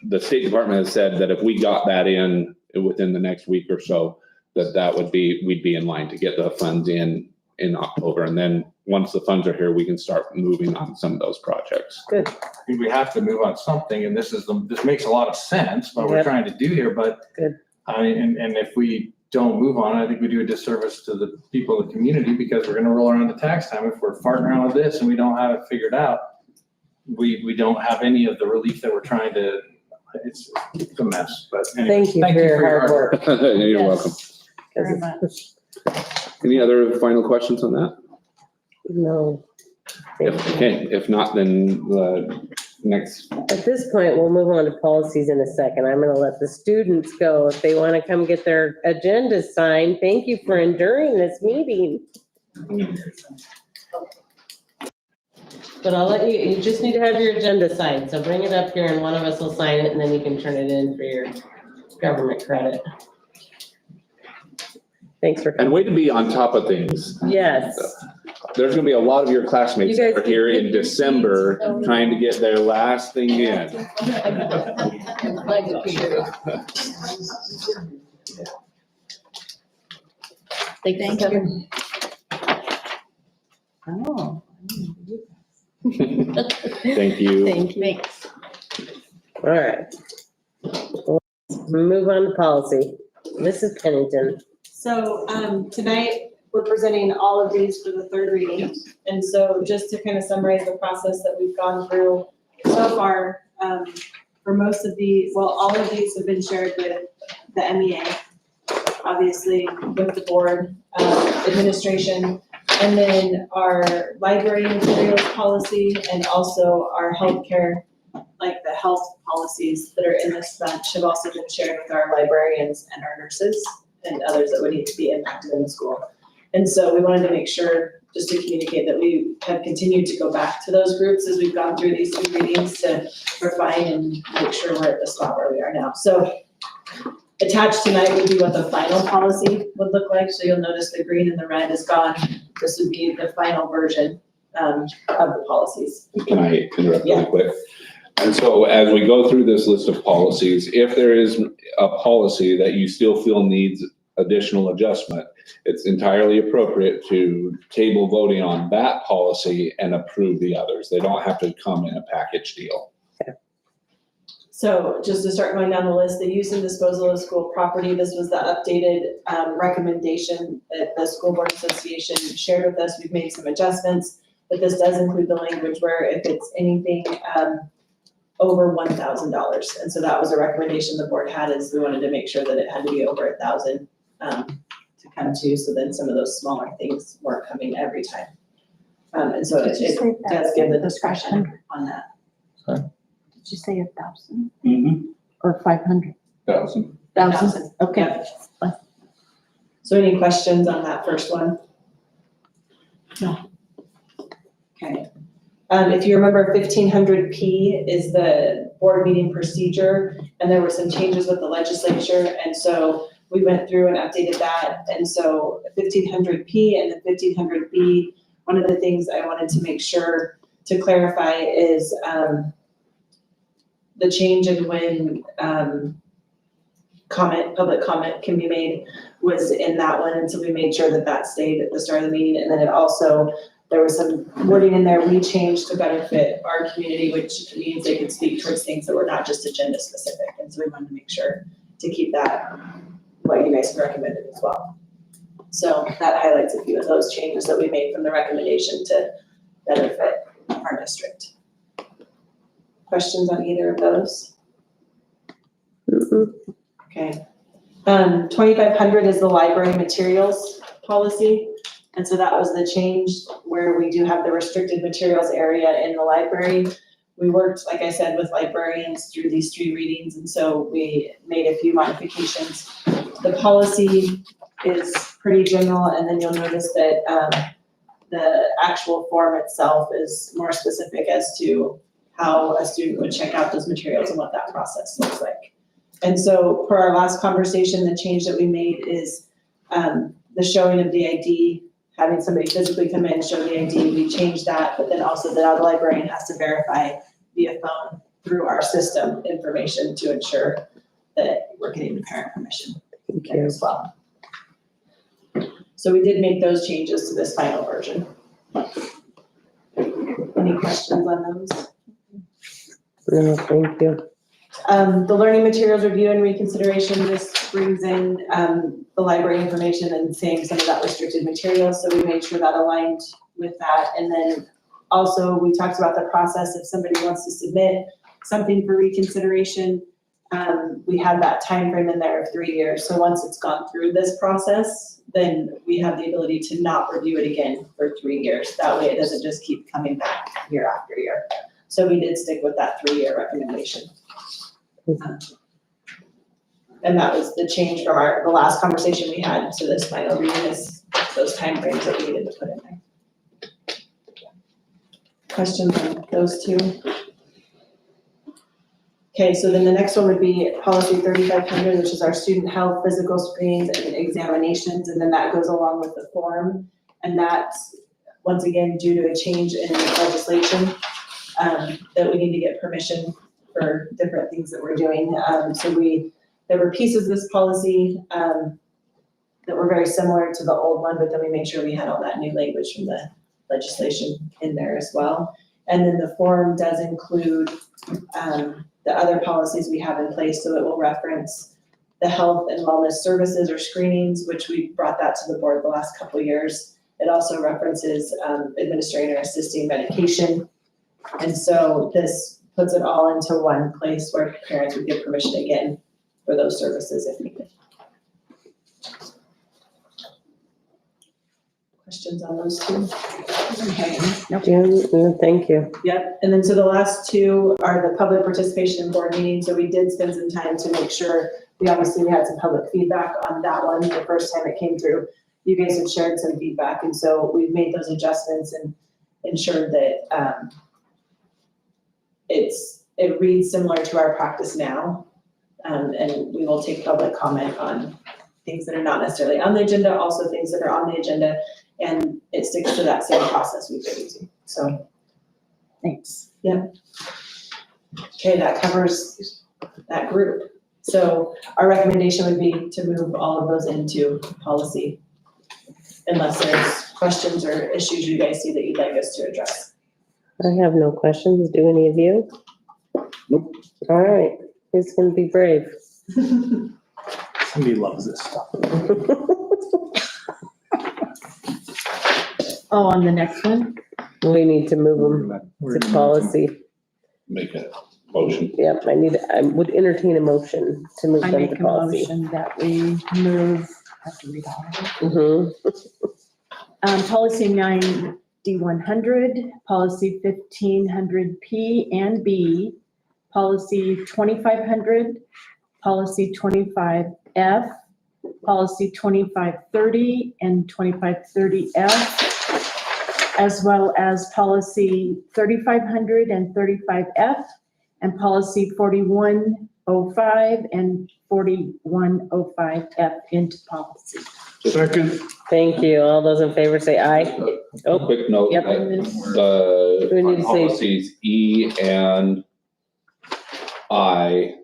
the State Department has said that if we got that in within the next week or so, we'd be in line to get the funds in October. And then once the funds are here, we can start moving on some of those projects. Good. We have to move on something, and this makes a lot of sense, what we're Yep. trying to do here, but. Good. And if we don't move on, I think we do a disservice to the people of the community, because we're gonna roll around the tax time. If we're farting around with this and we don't have it figured out, we don't have any of the relief that we're trying to, it's a mess, but anyway. Thank you for your hard work. You're Yes. welcome. Very much. Any other final questions on that? No. If not, then next, At this point, we'll move on to policies in a second. I'm gonna let the students go if they want to come get their agendas signed. Thank you for enduring this meeting. But I'll let you just need to have your agenda signed, so bring it up here and one of us will sign it and then you can turn it in for your government credit. Thanks for and coming. way to be on top of things. Yes. There's gonna be a lot of your classmates You guys that are here in did- December trying to get their last thing in. Thank you. Oh. Thank you. Thank you. Thanks. All right. Move on to policy. Mrs. Pennington. So, tonight, we're presenting all of these for the third reading. And so just to kind of summarize the process that we've gone through so far, for most of these, well, all of these have been shared with the MEA, obviously with the board, administration, and then our library materials policy and also our healthcare, like the health policies that are in this bunch have also been shared with our librarians and our nurses and others that would need to be impacted in the school. And so we wanted to make sure, just to communicate, that we have continued to go back to those groups as we've gone through these 2 readings to refine and make sure we're at the spot where we are now. So attached tonight would be what the final policy would look like. So you'll notice the green and the red is gone. This would be the final version of the policies. Can I interrupt Yeah. really quick? And so as we go through this list of policies, if there is a policy that you still feel needs additional adjustment, it's entirely appropriate to table voting on that policy and approve the others. They don't have to come in a package deal. So just to start going down the list, the use and disposal of school property, this was the updated recommendation that the School Board Association shared with us. We've made some adjustments, but this does include the language where if it's anything over $1,000. And so that was a recommendation the board had, is we wanted to make sure that it had to be over 1,000 to come to, so then some of those smaller things weren't coming every time. And so it does give the discretion on that. Did you say 1,000 or 500? 1,000. 1,000, okay. So any questions on that first one? No. Okay. If you remember, 1500P is the board meeting procedure, and there were some changes with the legislature, and so we went through and updated that. And so 1500P and the 1500B, one of the things I wanted to make sure to clarify is the change in when public comment can be made was in that one, and so we made sure that that stayed at the start of the meeting. And then it also, there was some wording in there we changed to better fit our community, which means they could speak towards things that were not just agenda specific. And so we wanted to make sure to keep that what you guys recommended as well. So that highlights a few of those changes that we made from the recommendation to better fit our district. Questions on either of those? Mm-mm. Okay. 2500 is the library materials policy. And so that was the change where we do have the restricted materials area in the library. We worked, like I said, with librarians through these 3 readings, and so we made a few modifications. The policy is pretty general, and then you'll notice that the actual form itself is more specific as to how a student would check out those materials and what that process looks like. And so per our last conversation, the change that we made is the showing of the ID, having somebody physically come in, show the ID, we changed that, but then also that the librarian has to verify via phone through our system information to ensure that we're getting the parent permission there as well. So we did make those changes to this final version. Any questions on those? No, thank you. The learning materials review and reconsideration, this brings in the library information and saying some of that restricted materials, so we made sure that aligned with that. And then also, we talked about the process if somebody wants to submit something for reconsideration. We had that time frame in there of 3 years, so once it's gone through this process, then we have the ability to not review it again for 3 years. That way it doesn't just keep coming back year after year. So we did stick with that 3-year recommendation. And that was the change from the last conversation we had to this final reading, is those timeframes that we needed to put in there. Questions on those 2? Okay, so then the next one would be policy 3500, which is our student health, physical screens and examinations, and then that goes along with the form. And that's, once again, due to a change in legislation, that we need to get permission for different things that we're doing. There were pieces of this policy that were very similar to the old one, but then we made sure we had all that new language from the legislation in there as well. And then the form does include the other policies we have in place, so it will reference the health and wellness services or screenings, which we brought that to the board the last couple of years. It also references administering or assisting medication. And so this puts it all into one place where parents would give permission again for those services if needed. Questions on those 2? Okay. Jim, thank you. Yep, and then so the last 2 are the public participation in board meetings, so we did spend some time to make sure, we had some public feedback on that one, the first time it came through. You guys had shared some feedback, and so we've made those adjustments and ensured that it reads similar to our practice now. And we will take public comment on things that are not necessarily on the agenda, also things that are on the agenda, and it sticks to that same process we've been using, so. Thanks. Yep. Okay, that covers that group. So our recommendation would be to move all of those into policy, unless there's questions or issues you guys see that you'd like us to address. I have no questions. Do any of you? Nope. All right, who's gonna be brave? Somebody loves this stuff. Oh, on the next one? We need to move them to policy. Make a motion. Yep, I would entertain a motion to move I them make to a policy. motion that we move, I have to read all of it. Mm-hmm. Policy 9D100, policy 1500P and B, policy 2500, policy 25F, policy 2530 and 2530F, as well as policy 3500 and 35F, and policy 4105 and 4105F into policy. Second. Thank you. All those in favor say aye. Oh, Quick note, yep. the We need to say- policies E and I,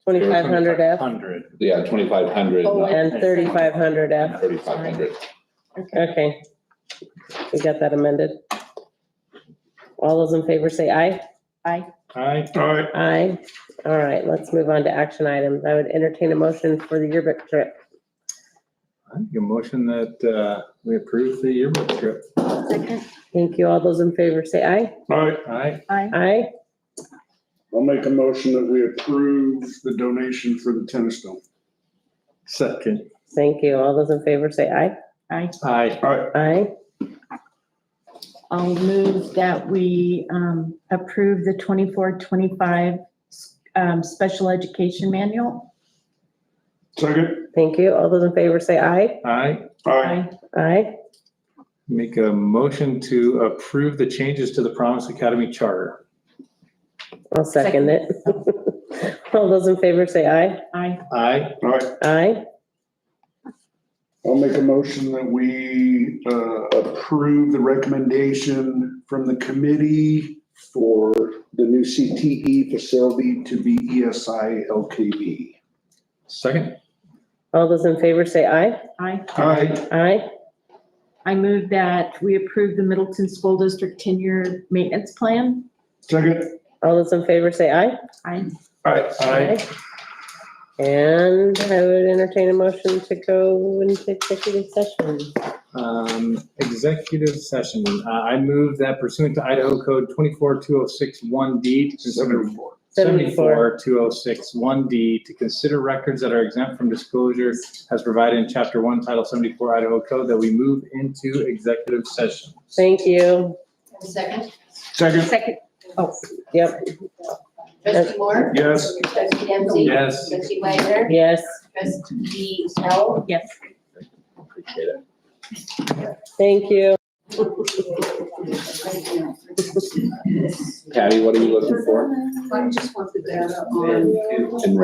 2500F 100. 2500, Oh, not and 3500F. 3500. Okay. We got that amended. All those in favor say aye. Aye. Aye. Aye. Aye. All right, let's move on to action items. I would entertain a motion for the yearbook trip. I make a motion that we approve the yearbook trip. Second. Thank you. All those in favor say aye. All right, Aye. Aye. I'll make a motion that we approve the donation for the tennis stone. Second. Thank you. All those in favor say aye. Aye. Aye. All right, Aye. I'll move that we approve the 24-25 special education manual. second. Thank you. All those in favor say aye. Aye. All right, Aye. Make a motion to approve the changes to the Promise Academy charter. I'll second it. All those in favor say aye. Aye. Aye. all right. Aye. I'll make a motion that we approve the recommendation from the committee for the new CTE facility to be ESI LKB. Second. All those in favor say aye. Aye. All right, Aye. I move that we approve the Middleton School District 10-year maintenance plan. second. All those in favor say aye. Aye. All right, Aye. And I would entertain a motion to go into executive session. Executive session. I move that pursuant to Idaho Code 242061D to consider 74206-1D to consider records that are exempt from disclosure as provided in Chapter 1, Title 74 Idaho Code, that we move into executive session. Thank you. Second, second. Second. Oh, Yep. trustee Moore, Yes. trustee Dempsey. Yes. Trustee Wagner, Yes. trustee Snell. yes. Appreciate it. Thank you. Patty, what are you looking for? I just want the data on. In